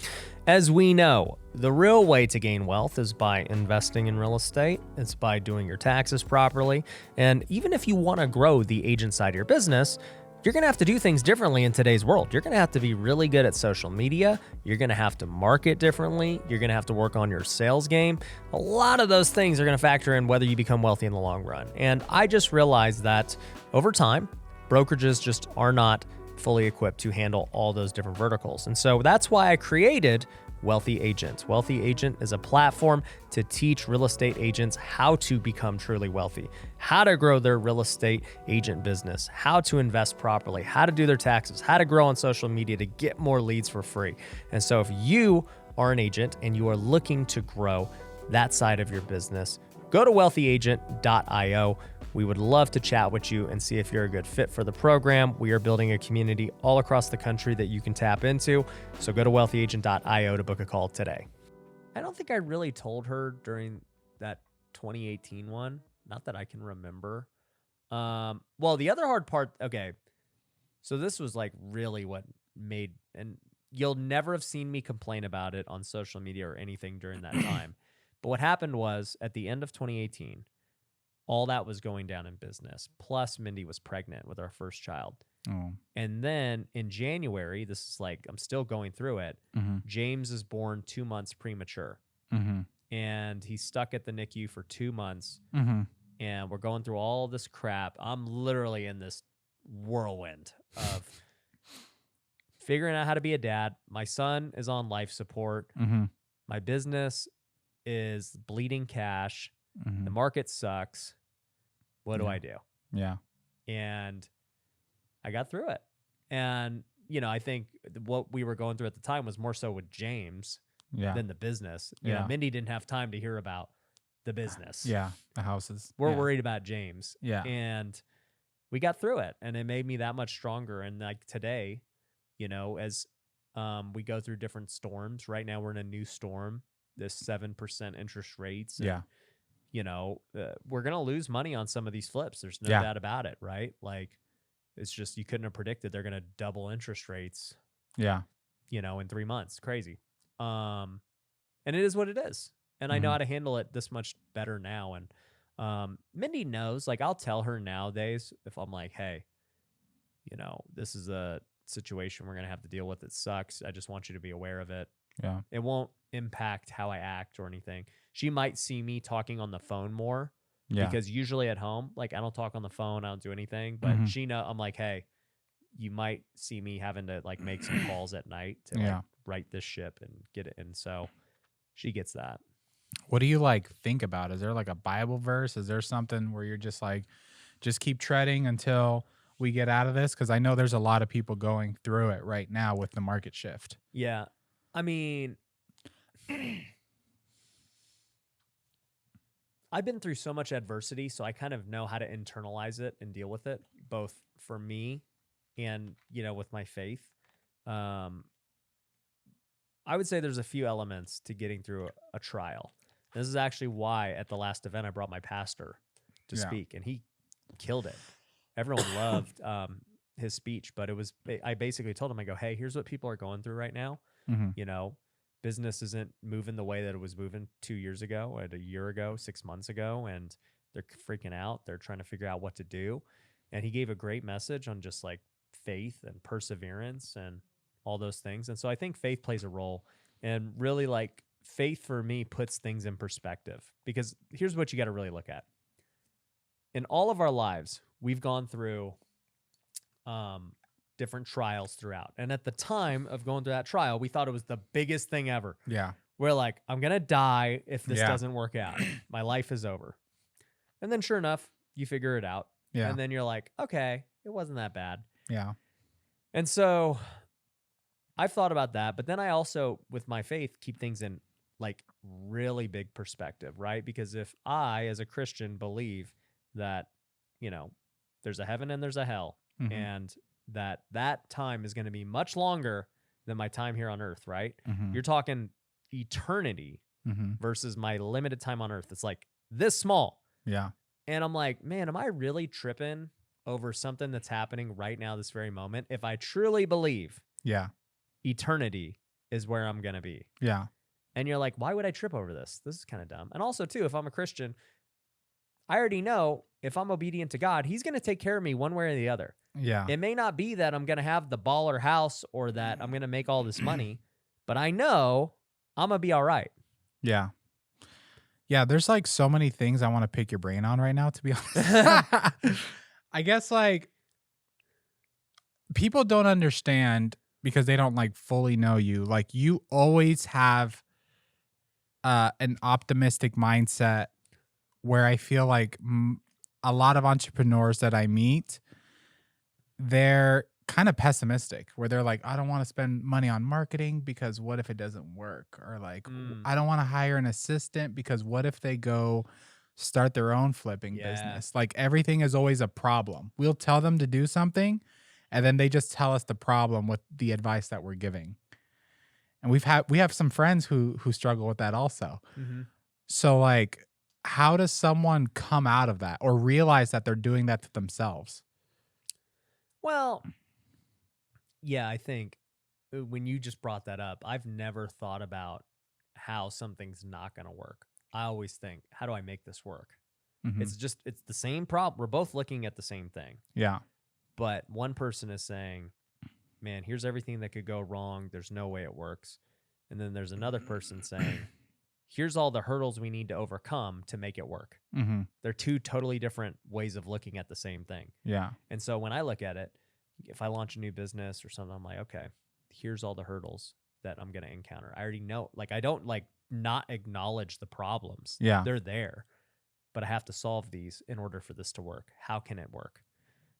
as we know, the real way to gain wealth is by investing in real estate. It's by doing your taxes properly. And even if you want to grow the agent side of your business, you're going to have to do things differently in today's world. You're going to have to be really good at social media. You're going to have to market differently. You're going to have to work on your sales game. A lot of those things are going to factor in whether you become wealthy in the long run. And I just realized that over time, brokerages just are not fully equipped to handle all those different verticals. And so that's why I created Wealthy Agent. Wealthy Agent is a platform to teach real estate agents how to become truly wealthy, how to grow their real estate agent business, how to invest properly, how to do their taxes, how to grow on social media to get more leads for free. And so if you are an agent and you are looking to grow that side of your business, go to wealthyagent.io. We would love to chat with you and see if you're a good fit for the program. We are building a community all across the country that you can tap into. So go to wealthyagent.io to book a call today. I don't think I really told her during that 2018 one. Not that I can remember. Well, the other hard part, okay. So this was like really what made, and you'll never have seen me complain about it on social media or anything during that time. But what happened was at the end of 2018, all that was going down in business. Plus, Mindy was pregnant with our first child. Oh. And then in January, this is like, I'm still going through it. Mm-hmm. James is born 2 months premature. Mm-hmm. And he's stuck at the NICU for 2 months. Mm-hmm. And we're going through all this crap. I'm literally in this whirlwind of figuring out how to be a dad. My son is on life support. Mm-hmm. My business is bleeding cash. Mm-hmm. The market sucks. What do I do? Yeah. And I got through it. And, you know, I think what we were going through at the time was more so with James than the business. You know, Mindy didn't have time to hear about the business. Yeah. The houses. We're worried about James. Yeah. And we got through it. And it made me that much stronger. And like today, you know, as we go through different storms, right now we're in a new storm, this 7% interest rates. And, you know, we're going to lose money on some of these flips. There's no doubt about it, right? Like, it's just, you couldn't have predicted they're going to double interest rates. Yeah. You know, in 3 months. Crazy. And it is what it is. And I know how to handle it this much better now. And Mindy knows, like, I'll tell her nowadays if I'm like, hey, you know, this is a situation we're going to have to deal with. It sucks. I just want you to be aware of it. Yeah. It won't impact how I act or anything. She might see me talking on the phone more because usually at home, like I don't talk on the phone. I don't do anything, but she know I'm like, hey, you might see me having to like make some calls at night to like right this ship and get it. And so she gets that. What do you like think about? Is there like a Bible verse? Is there something where you're just like, just keep treading until we get out of this? Because I know there's a lot of people going through it right now with the market shift. Yeah. I mean, I've been through so much adversity, so I kind of know how to internalize it and deal with it, both for me and, you know, with my faith. I would say there's a few elements to getting through a trial. This is actually why at the last event I brought my pastor to speak, and he killed it. Everyone loved his speech, but I basically told him, I go, hey, here's what people are going through right now. You know, business isn't moving the way that it was moving 2 years ago, a year ago, 6 months ago, and they're freaking out. They're trying to figure out what to do. And he gave a great message on just like faith and perseverance and all those things. And so I think faith plays a role, and really like faith for me puts things in perspective, because here's what you got to really look at. In all of our lives, we've gone through different trials throughout. And at the time of going through that trial, we thought it was the biggest thing ever. Yeah. We're like, I'm going to die if this doesn't work out. My life is over. And then sure enough, you figure it out. Yeah. And then you're like, okay, it wasn't that bad. Yeah. And so I've thought about that. But then I also, with my faith, keep things in like really big perspective, right? Because if I, as a Christian, believe that, you know, there's a heaven and there's a hell, and that time is going to be much longer than my time here on earth, right? Mm-hmm. You're talking eternity Mm-hmm. versus my limited time on earth. It's like this small. Yeah. And I'm like, man, am I really tripping over something that's happening right now, this very moment? If I truly believe eternity is where I'm going to be. Yeah. And you're like, why would I trip over this? This is kind of dumb. And also, too, if I'm a Christian, I already know if I'm obedient to God, he's going to take care of me one way or the other. Yeah. It may not be that I'm going to have the baller house or that I'm going to make all this money, but I know I'm going to be all right. Yeah. Yeah, there's like so many things I want to pick your brain on right now, to be honest. I guess like people don't understand because they don't like fully know you. Like you always have an optimistic mindset where I feel like a lot of entrepreneurs that I meet, they're kind of pessimistic where they're like, I don't want to spend money on marketing because what if it doesn't work? Or like, I don't want to hire an assistant because what if they go start their own flipping business? Like everything is always a problem. We'll tell them to do something and then they just tell us the problem with the advice that we're giving. And we have some friends who struggle with that also. Mm-hmm. So like, how does someone come out of that or realize that they're doing that to themselves? Well, yeah, I think when you just brought that up, I've never thought about how something's not going to work. I always think, how do I make this work? Mm-hmm. It's the same problem. We're both looking at the same thing. Yeah. But one person is saying, man, here's everything that could go wrong. There's no way it works. And then there's another person saying, here's all the hurdles we need to overcome to make it work. Mm-hmm. They're two totally different ways of looking at the same thing. Yeah. And so when I look at it, if I launch a new business or something, I'm like, okay, here's all the hurdles that I'm going to encounter. I already know, like, I don't like not acknowledge the problems. Yeah. They're there, but I have to solve these in order for this to work. How can it work?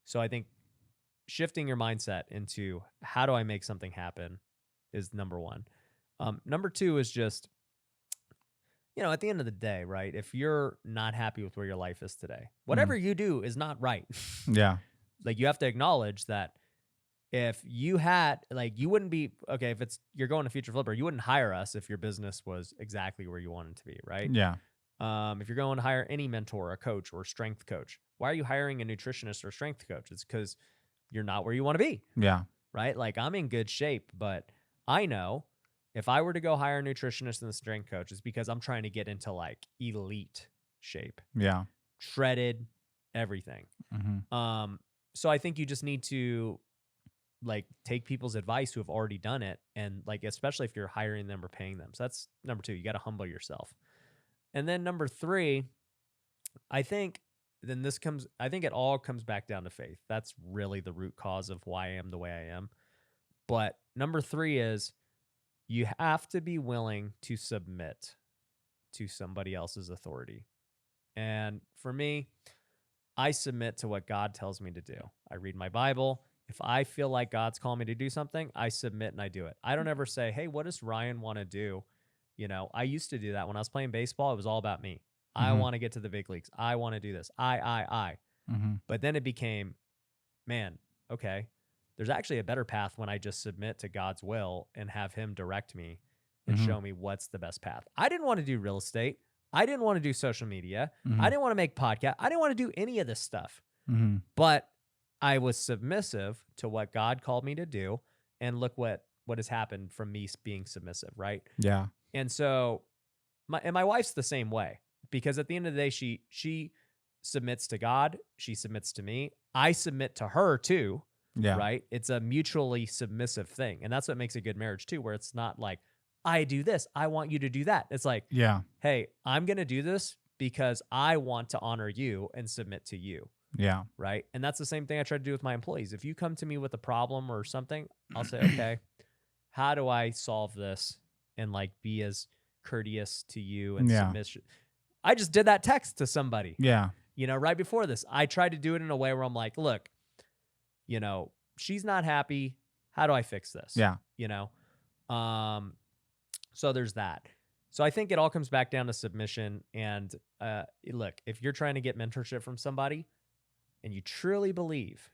So I think shifting your mindset into how do I make something happen is number one. Number two is just, at the end of the day, right? If you're not happy with where your life is today, whatever you do is not right. Yeah. Like you have to acknowledge that if you had, like, you wouldn't be, okay, if you're going to Future Flipper, you wouldn't hire us if your business was exactly where you wanted to be, right? Yeah. If you're going to hire any mentor, a coach or strength coach, why are you hiring a nutritionist or strength coach? It's because you're not where you want to be. Yeah. Right? Like I'm in good shape, but I know if I were to go hire a nutritionist and a strength coach, it's because I'm trying to get into like elite shape. Yeah. Shredded, everything. Mm-hmm. So I think you just need to like take people's advice who have already done it. And like, especially if you're hiring them or paying them. So that's number two, you got to humble yourself. And then number three, I think it all comes back down to faith. That's really the root cause of why I am the way I am. But number three is you have to be willing to submit to somebody else's authority. And for me, I submit to what God tells me to do. I read my Bible. If I feel like God's calling me to do something, I submit and I do it. I don't ever say, hey, what does Ryan want to do? I used to do that when I was playing baseball. It was all about me. I want to get to the big leagues. I want to do this. I. Mm-hmm. But then it became, man, okay, there's actually a better path when I just submit to God's will and have him direct me and show me what's the best path. I didn't want to do real estate. I didn't want to do social media. I didn't want to make podcasts. I didn't want to do any of this stuff. But I was submissive to what God called me to do. And look what has happened from me being submissive, right? Yeah. And so my wife's the same way, because at the end of the day, she submits to God. She submits to me. I submit to her too. Yeah. Right. It's a mutually submissive thing. And that's what makes a good marriage too, where it's not like, I do this, I want you to do that. It's like, yeah, hey, I'm going to do this because I want to honor you and submit to you. Yeah. Right. And that's the same thing I try to do with my employees. If you come to me with a problem or something, I'll say, okay, how do I solve this and like be as courteous to you and submission? I just did that text to somebody. Yeah. Right before this, I tried to do it in a way where I'm like, look, she's not happy. How do I fix this? Yeah. So there's that. So I think it all comes back down to submission. And look, if you're trying to get mentorship from somebody and you truly believe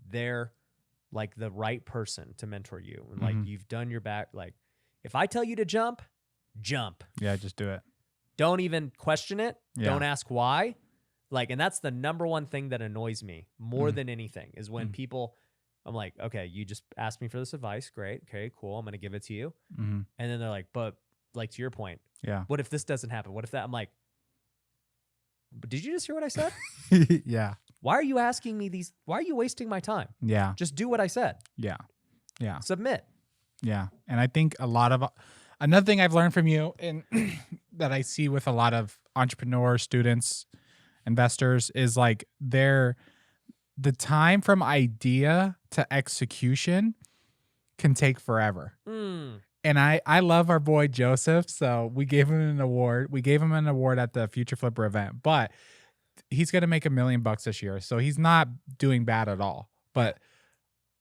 they're like the right person to mentor you. And like you've done your back. Like if I tell you to jump, jump. Yeah, just do it. Don't even question it. Yeah. Don't ask why. Like, and that's the number one thing that annoys me more than anything is when people, I'm like, okay, you just asked me for this advice. Great. Okay, cool. I'm going to give it to you. And then they're like, but like to your point, what if this doesn't happen? What if that? I'm like, but did you just hear what I said? Yeah. Why are you asking me these? Why are you wasting my time? Yeah. Just do what I said. Yeah. Yeah. Submit. Yeah. And I think another thing I've learned from you and that I see with a lot of entrepreneurs, students, investors is like the time from idea to execution can take forever. And I love our boy Joseph, so we gave him an award. We gave him an award at the Future Flipper event, but he's going to make $1 million this year. So he's not doing bad at all. But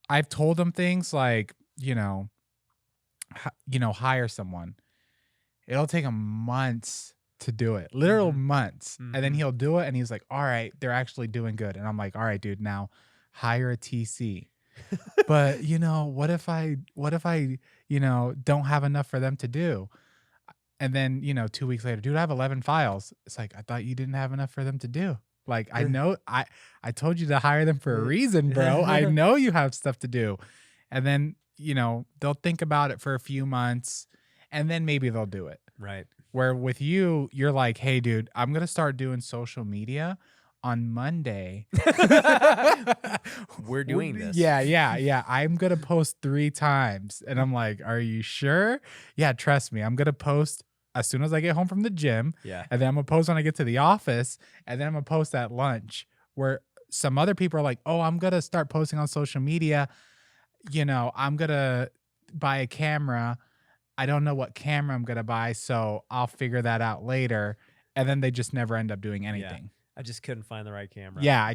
I've told him things like, hire someone. It'll take him months to do it, literal months. And then he'll do it and he's like, all right, they're actually doing good. And I'm like, all right, dude, now hire a TC. But what if I don't have enough for them to do? And then 2 weeks later, dude, I have 11 files. It's like, I thought you didn't have enough for them to do. Like, I know I told you to hire them for a reason, bro. I know you have stuff to do. And then they'll think about it for a few months and then maybe they'll do it. Right. Where with you, you're like, hey, dude, I'm going to start doing social media on Monday. We're doing this. Yeah. I'm going to post 3 times. And I'm like, are you sure? Yeah, trust me. I'm going to post as soon as I get home from the gym. Yeah. And then I'm going to post when I get to the office. And then I'm going to post at lunch, where some other people are like, oh, I'm going to start posting on social media. I'm going to buy a camera. I don't know what camera I'm going to buy, so I'll figure that out later. And then they just never end up doing anything. Yeah. I just couldn't find the right camera. I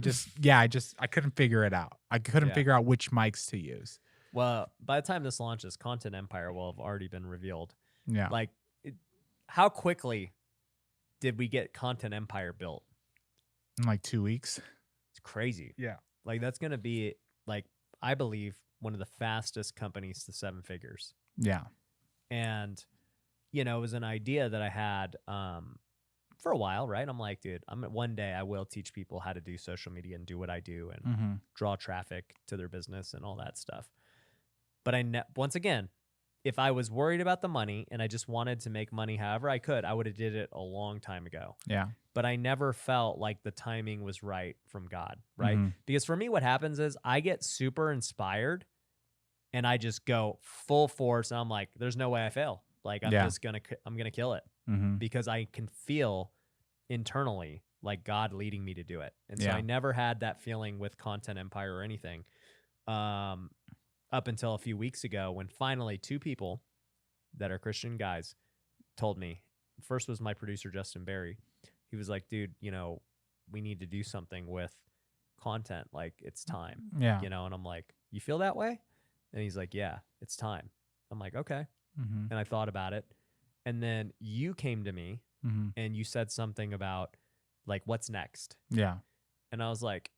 couldn't figure it out. I couldn't figure out which mics to use. Well, by the time this launches, Content Empire will have already been revealed. Yeah. Like, how quickly did we get Content Empire built? In like 2 weeks. It's crazy. Yeah. Like, that's going to be, like, I believe, one of the fastest companies to 7 figures. Yeah. And, it was an idea that I had for a while, right? I'm like, dude, one day I will teach people how to do social media and do what I do and draw traffic to their business and all that stuff. But once again, if I was worried about the money and I just wanted to make money however I could, I would have did it a long time ago. Yeah. But I never felt like the timing was right from God, right? Because for me, what happens is I get super inspired and I just go full force. And I'm like, there's no way I fail. Like, I'm going to kill it because I can feel internally like God leading me to do it. And so I never had that feeling with Content Empire or anything up until a few weeks ago when finally 2 people that are Christian guys told me. First was my producer, Justin Barry. He was like, dude, we need to do something with content. Like, it's time. Yeah. And I'm like, you feel that way? And he's like, yeah, it's time. I'm like, okay. And I thought about it. And then you came to me and you said something about like, what's next? Yeah. And I was like,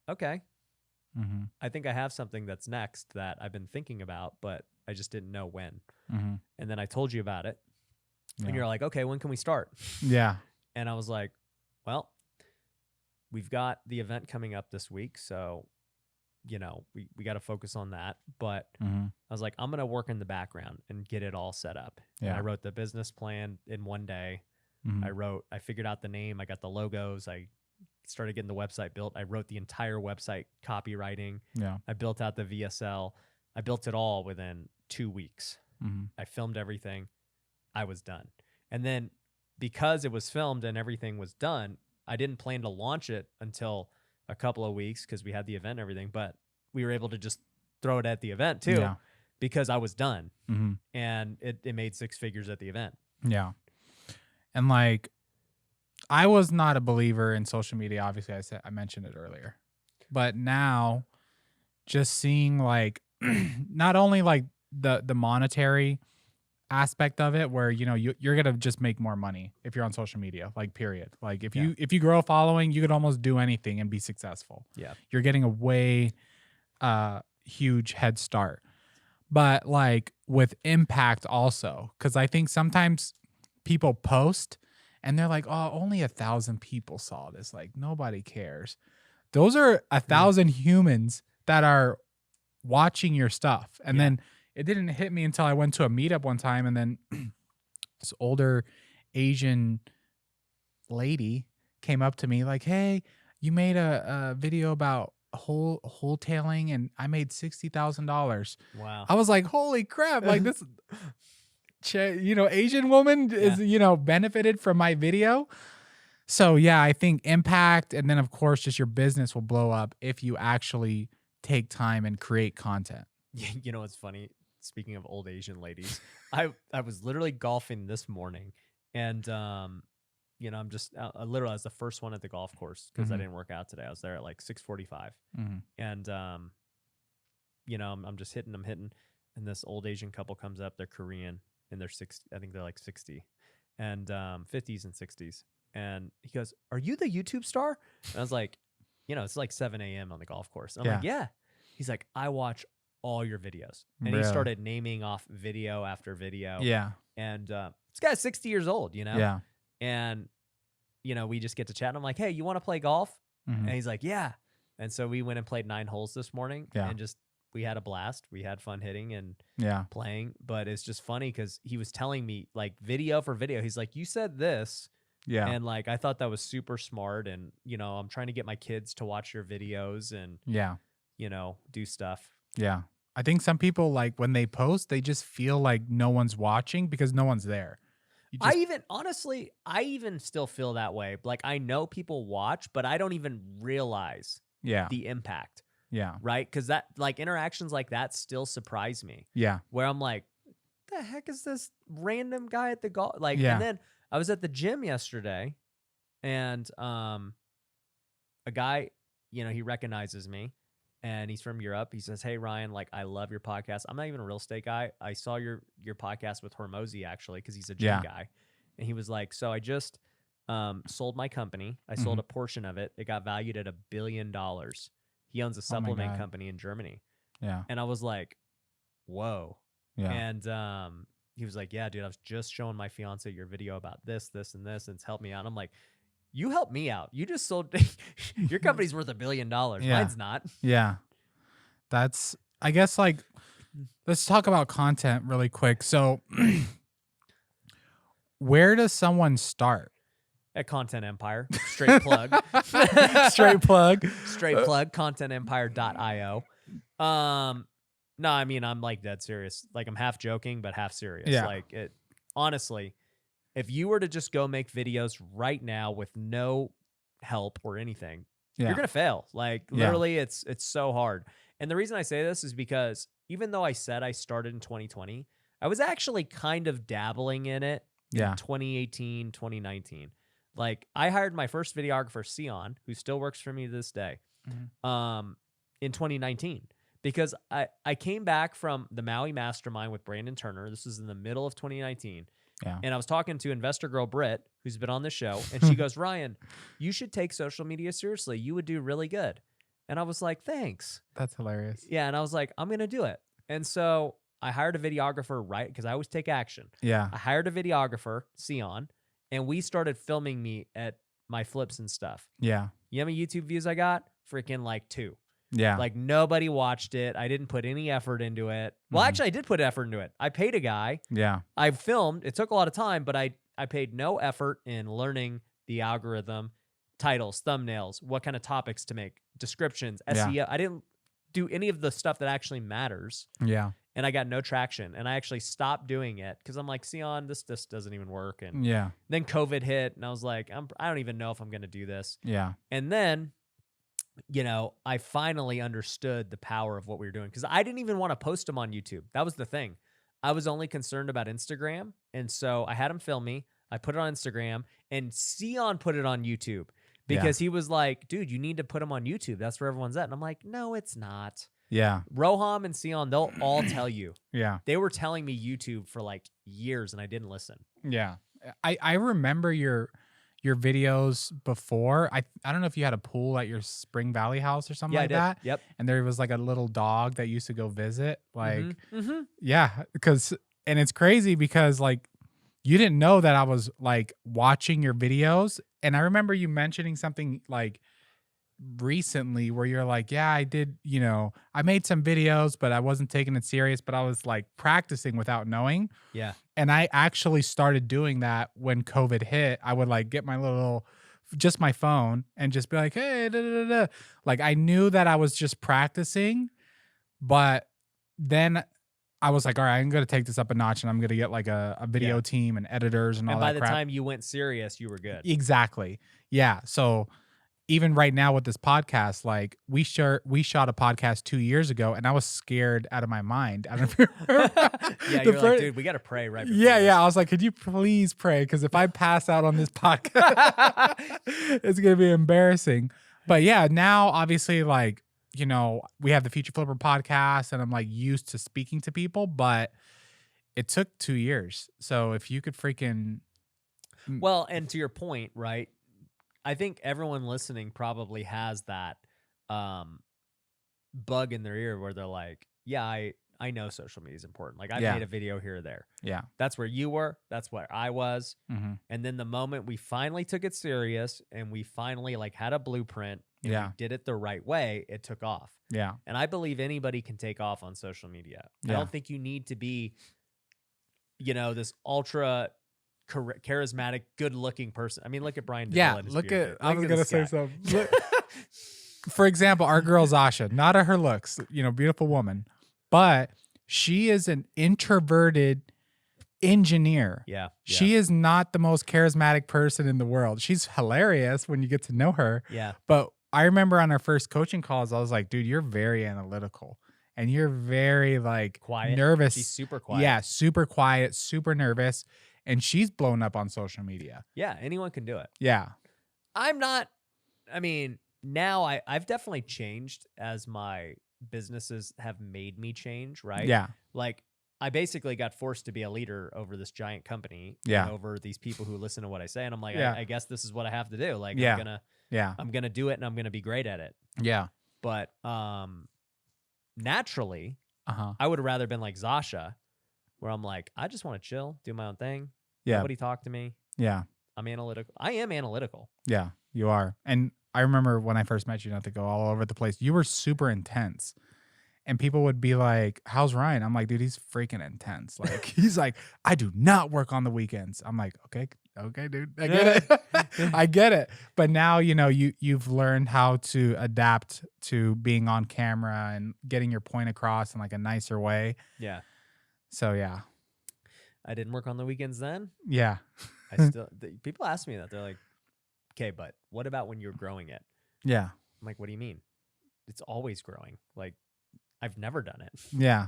okay, I think I have something that's next that I've been thinking about, but I just didn't know when. And then I told you about it and you're like, okay, when can we start? Yeah. And I was like, well, we've got the event coming up this week. So, we got to focus on that. But I was like, I'm going to work in the background and get it all set up. Yeah. And I wrote the business plan in one day. I figured out the name. I got the logos. I started getting the website built. I wrote the entire website copywriting. Yeah. I built out the VSL. I built it all within 2 weeks. I filmed everything. I was done. And then because it was filmed and everything was done, I didn't plan to launch it until a couple of weeks because we had the event and everything, but we were able to just throw it at the event too because I was done and it made 6 figures at the event. Yeah. And like, I was not a believer in social media. Obviously I mentioned it earlier, but now just seeing like, not only like the monetary aspect of it where you're gonna just make more money if you're on social media, like period. Like if you grow a following, you could almost do anything and be successful. Yeah, you're getting a way huge head start. But like with impact also, because I think sometimes people post and they're like, oh, only 1,000 people saw this. Like nobody cares. Those are 1,000 humans that are watching your stuff. And then it didn't hit me until I went to a meetup one time, and then this older Asian lady came up to me like, hey, you made a video about wholetailing and I made $60,000. Wow. I was like, holy crap. Like this, Asian woman is, benefited from my video. So yeah, I think impact, and then of course just your business will blow up if you actually take time and create content. You know what's funny? Speaking of old Asian ladies, I was literally golfing this morning, and I'm just literally I was the first one at the golf course because I didn't work out today. I was there at like 6:45, and I'm just hitting, and this old Asian couple comes up. They're Korean, and they're 60. I think they're like 60, and 50s and 60s. And he goes, "Are you the YouTube star?" And I was like, it's like 7 a.m. on the golf course. I'm like, "Yeah." He's like, "I watch all your videos." And really? He started naming off video after video. Yeah. And this guy's 60 years old, Yeah. And, we just get to chat. And I'm like, "Hey, you want to play golf?" And he's like, "Yeah." And so we went and played 9 holes this morning. Yeah. And we had a blast. We had fun hitting and playing. But it's just funny because he was telling me, like, video for video. He's like, "You said this." Yeah. And like, I thought that was super smart. And, I'm trying to get my kids to watch your videos and, do stuff. Yeah. I think some people, like, when they post, they just feel like no one's watching because no one's there. I even still feel that way. Like, I know people watch, but I don't even realize the impact. Yeah. Right? Because that, like, interactions like that still surprise me. Yeah. Where I'm like, the heck is this random guy at the golf? Like, Yeah. And then I was at the gym yesterday, and a guy, he recognizes me, and he's from Europe. He says, "Hey, Ryan, like, I love your podcast. I'm not even a real estate guy. I saw your podcast with Hormozy, actually, because he's a gym guy." And he was like, "So I just sold my company. I sold a portion of it. It got valued at $1 billion. He owns a supplement company in Germany." Yeah. And I was like, whoa. Yeah. And he was like, "Yeah, dude, I was just showing my fiance your video about this, this, and this, and it's helped me out." And I'm like, "You helped me out. You just sold your company's worth $1 billion. Mine's not." Yeah. That's, I guess, like, let's talk about content really quick. So where does someone start? At Content Empire. Straight plug. Straight plug. Straight plug. ContentEmpire.io. No, I mean, I'm like dead serious. Like, I'm half joking, but half serious. Yeah. Like, honestly, if you were to just go make videos right now with no help or anything, you're going to fail. Like, literally, it's so hard. And the reason I say this is because even though I said I started in 2020, I was actually kind of dabbling in it in 2018, 2019. Like, I hired my first videographer, Sion, who still works for me to this day, in 2019. Because I came back from the Maui Mastermind with Brandon Turner. This was in the middle of 2019. Yeah. And I was talking to investor girl Britt, who's been on the show, and she goes, "Ryan, you should take social media seriously. You would do really good." And I was like, "Thanks." That's hilarious. Yeah, and I was like, "I'm going to do it." And so I hired a videographer, right? Because I always take action. Yeah. I hired a videographer, Sion, and we started filming me at my flips and stuff. Yeah. You know how many YouTube views I got? Freaking like 2. Yeah. Like, nobody watched it. I didn't put any effort into it. Well, actually, I did put effort into it. I paid a guy. Yeah. I filmed. It took a lot of time, but I paid no effort in learning the algorithm, titles, thumbnails, what kind of topics to make, descriptions, SEO. I didn't do any of the stuff that actually matters. Yeah. And I got no traction. And I actually stopped doing it because I'm like, Sion, this doesn't even work. And then COVID hit, and I was like, I don't even know if I'm going to do this. Yeah. And then, I finally understood the power of what we were doing because I didn't even want to post them on YouTube. That was the thing. I was only concerned about Instagram. And so I had him film me. I put it on Instagram, and Sion put it on YouTube because he was like, "Dude, you need to put them on YouTube. That's where everyone's at." And I'm like, "No, it's not." Yeah. Roham and Sion, they'll all tell you. Yeah. They were telling me YouTube for like years, and I didn't listen. Yeah. I remember your your videos before. I don't know if you had a pool at your Spring Valley house or something like that. Yep. And there was like a little dog that used to go visit. Like, Yeah, and it's crazy because like you didn't know that I was like watching your videos. And I remember you mentioning something like recently where you're like, yeah, I did, I made some videos, but I wasn't taking it serious, but I was like practicing without knowing. Yeah. And I actually started doing that when COVID hit. I would like get just my phone and just be like, hey, da, da, da, da. Like I knew that I was just practicing, but then I was like, all right, I'm going to take this up a notch and I'm going to get like a video team and editors and all that crap. And by the time you went serious, you were good. Exactly. Yeah. So even right now with this podcast, like we shot a podcast 2 years ago and I was scared out of my mind. I don't know if you remember. Yeah, you're like, dude, we got to pray right before Yeah. this. Yeah. I was like, could you please pray? Because if I pass out on this podcast, it's going to be embarrassing. But yeah, now obviously like, we have the Future Flipper podcast and I'm like used to speaking to people, but it took 2 years. So if you could freaking. Well, and to your point, right? I think everyone listening probably has that bug in their ear where they're like, yeah, I know social media is important. Like I made a video here or there. Yeah. That's where you were. That's where I was. Mm-hmm. And then the moment we finally took it serious and we finally like had a blueprint and we did it the right way, it took off. Yeah. And I believe anybody can take off on social media. I don't think you need to be, this ultra charismatic, good-looking person. I mean, look at Brian Davila. Yeah, I was gonna say something. For example, our girl Zasha, not at her looks, beautiful woman, but she is an introverted engineer. Yeah. She is not the most charismatic person in the world. She's hilarious when you get to know her. Yeah. But I remember on our first coaching calls, I was like, dude, you're very analytical. And you're very like quiet, nervous. She's super quiet. Yeah, super quiet, super nervous. And she's blown up on social media. Yeah, anyone can do it. Yeah. I'm not, now I've definitely changed as my businesses have made me change, right? Yeah. Like I basically got forced to be a leader over this giant company. Yeah. And over these people who listen to what I say. And I'm like, Yeah. I guess this is what I have to do. Like Yeah. I'm gonna do it and I'm gonna be great at it. Yeah. But naturally, Uh-huh. I would have rather been like Zasha, where I'm like, I just want to chill, do my own thing. Yeah. Nobody talk to me. Yeah. I'm analytical. I am analytical. Yeah, you are. And I remember when I first met you, not to go all over the place, you were super intense. And people would be like, how's Ryan? I'm like, dude, he's freaking intense. Like, he's like, I do not work on the weekends. I'm like, okay, dude. I get it. I get it. But now, you've learned how to adapt to being on camera and getting your point across in like a nicer way. Yeah. So, yeah. I didn't work on the weekends then. Yeah. People ask me that. They're like, okay, but what about when you're growing it? Yeah. I'm like, what do you mean? It's always growing. Like, I've never done it. Yeah.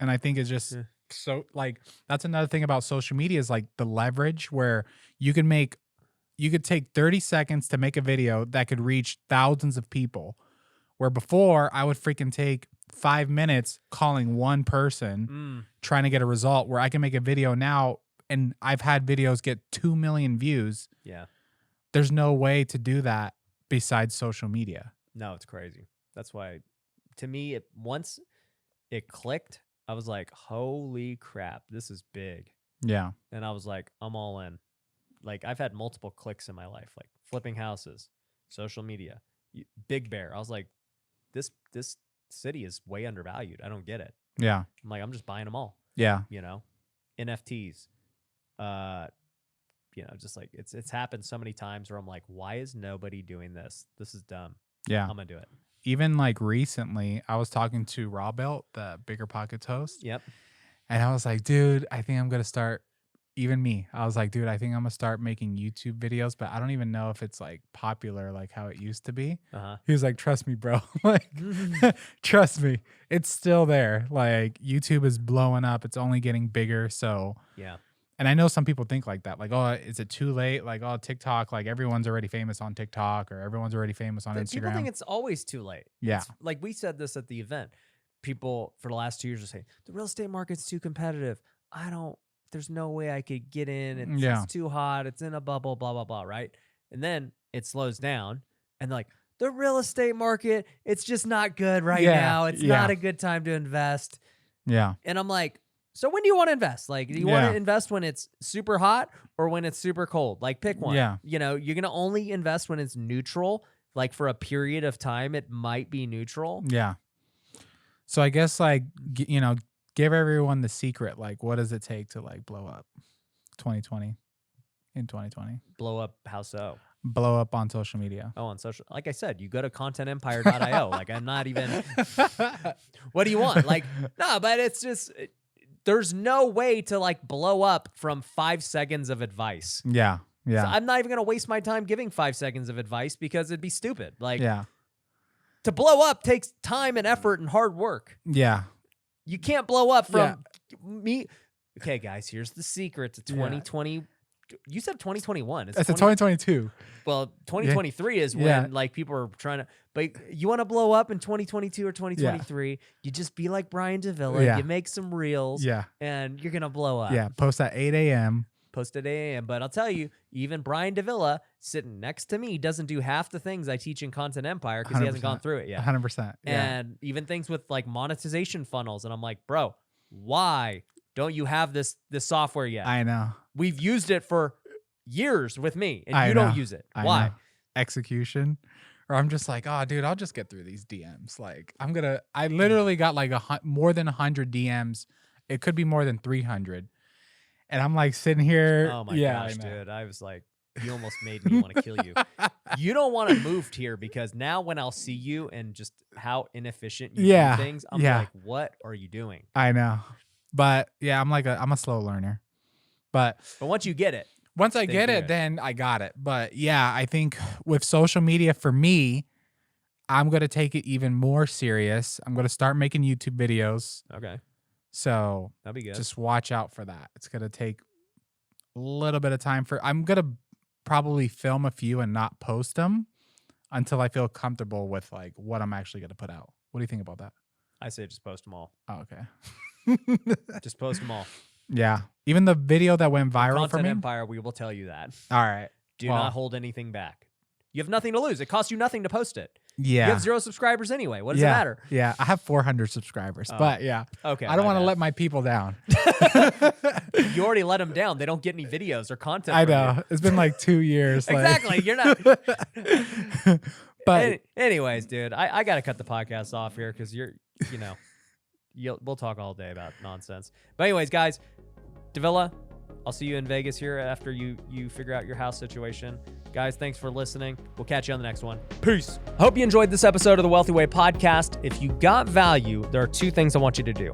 And I think it's just so like, that's another thing about social media is like the leverage where you could take 30 seconds to make a video that could reach thousands of people. Where before I would freaking take 5 minutes calling one person trying to get a result, where I can make a video now and I've had videos get 2 million views. Yeah. There's no way to do that besides social media. No, it's crazy. That's why, to me, once it clicked, I was like, holy crap, this is big. Yeah. And I was like, I'm all in. Like, I've had multiple clicks in my life, like flipping houses, social media, Big Bear. I was like, this city is way undervalued. I don't get it. Yeah. I'm like, I'm just buying them all. Yeah. NFTs. Just like it's happened so many times where I'm like, why is nobody doing this? This is dumb. Yeah. I'm gonna do it. Even like recently, I was talking to Rob Belt, the Bigger Pockets host. Yep. And I was like, dude, I think I'm gonna start. Even me, I was like, dude, I think I'm gonna start making YouTube videos, but I don't even know if it's like popular like how it used to be. He was like, trust me, bro. Like, trust me, it's still there. Like, YouTube is blowing up. It's only getting bigger. So yeah. And I know some people think like that, like, oh, is it too late? Like, oh, TikTok, like everyone's already famous on TikTok or everyone's already famous on Instagram. People think it's always too late. Yeah. It's, like we said this at the event. People for the last 2 years are saying the real estate market's too competitive. I don't there's no way I could get in. It's too hot. It's in a bubble, blah, blah, blah, right? And then it slows down and like, the real estate market, it's just not good right now. It's not a good time to invest. Yeah. And I'm like, so when do you want to invest? Like, do you want to invest when it's super hot or when it's super cold? Like, pick one. Yeah. You know, you're going to only invest when it's neutral. Like, for a period of time, it might be neutral. Yeah. So I guess, like, you know, give everyone the secret. Like, what does it take to, like, blow up 2020 in 2020? Blow up how so? Blow up on social media. Oh, on social. Like I said, you go to contentempire.io. Like, I'm not even. What do you want? Like, no, but it's just. There's no way to like blow up from 5 seconds of advice. Yeah. Yeah. So I'm not even going to waste my time giving 5 seconds of advice because it'd be stupid. Like, to blow up takes time and effort and hard work. Yeah. You can't blow up from me. Okay, guys, here's the secret to 2020. You said 2021. It's 2022. Well, 2023 is when like people are trying to. But you want to blow up in 2022 or 2023? You just be like Brian Davila. You make some reels. And you're gonna blow up. Yeah. Post at 8 a.m. Post at 8 a.m. But I'll tell you, even Brian Davila sitting next to me doesn't do half the things I teach in Content Empire because he hasn't gone through it yet. 100%. And even things with like monetization funnels. And I'm like, bro, why don't you have this software yet? I know. We've used it for years with me, and you don't use it. Why? Execution. Or I'm just like, oh, dude, I'll just get through these DMs. Like, I literally got like more than 100 DMs. It could be more than 300. And I'm like sitting here. Oh my gosh, dude. I was like, you almost made me want to kill you. You don't want to move here because now when I'll see you and just how inefficient you do things, I'm like, what are you doing? I know. But yeah, I'm a slow learner. But once you get it. Once I get it, then I got it. But yeah, I think with social media for me, I'm going to take it even more serious. I'm going to start making YouTube videos. Okay. So that'd be good. Just watch out for that. It's going to take a little bit of time I'm going to probably film a few and not post them until I feel comfortable with like what I'm actually going to put out. What do you think about that? I say just post them all. Oh, okay. Just post them all. Yeah. Even the video that went viral for me. Content Empire, we will tell you that. All right. Do not hold anything back. You have nothing to lose. It costs you nothing to post it. Yeah. You have 0 subscribers anyway. What does it matter? Yeah. I have 400 subscribers, but yeah. Okay. I don't want to let my people down. You already let them down. They don't get any videos or content. I know. It's been like 2 years. Exactly. Like... You're not. But anyways, dude, I got to cut the podcast off here because we'll talk all day about nonsense. But anyways, guys, Davila, I'll see you in Vegas here after you figure out your house situation. Guys, thanks for listening. We'll catch you on the next one. Peace. I hope you enjoyed this episode of the Wealthy Way podcast. If you got value, there are 2 things I want you to do.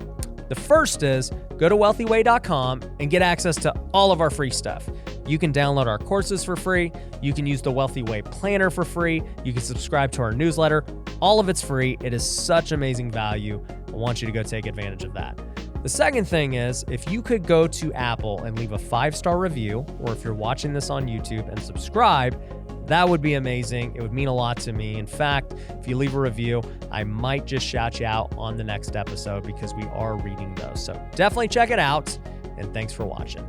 The first is go to wealthyway.com and get access to all of our free stuff. You can download our courses for free. You can use the Wealthy Way planner for free. You can subscribe to our newsletter. All of it's free. It is such amazing value. I want you to go take advantage of that. The second thing is, if you could go to Apple and leave a 5-star review, or if you're watching this on YouTube and subscribe, that would be amazing. It would mean a lot to me. In fact, if you leave a review, I might just shout you out on the next episode because we are reading those. So definitely check it out, and thanks for watching.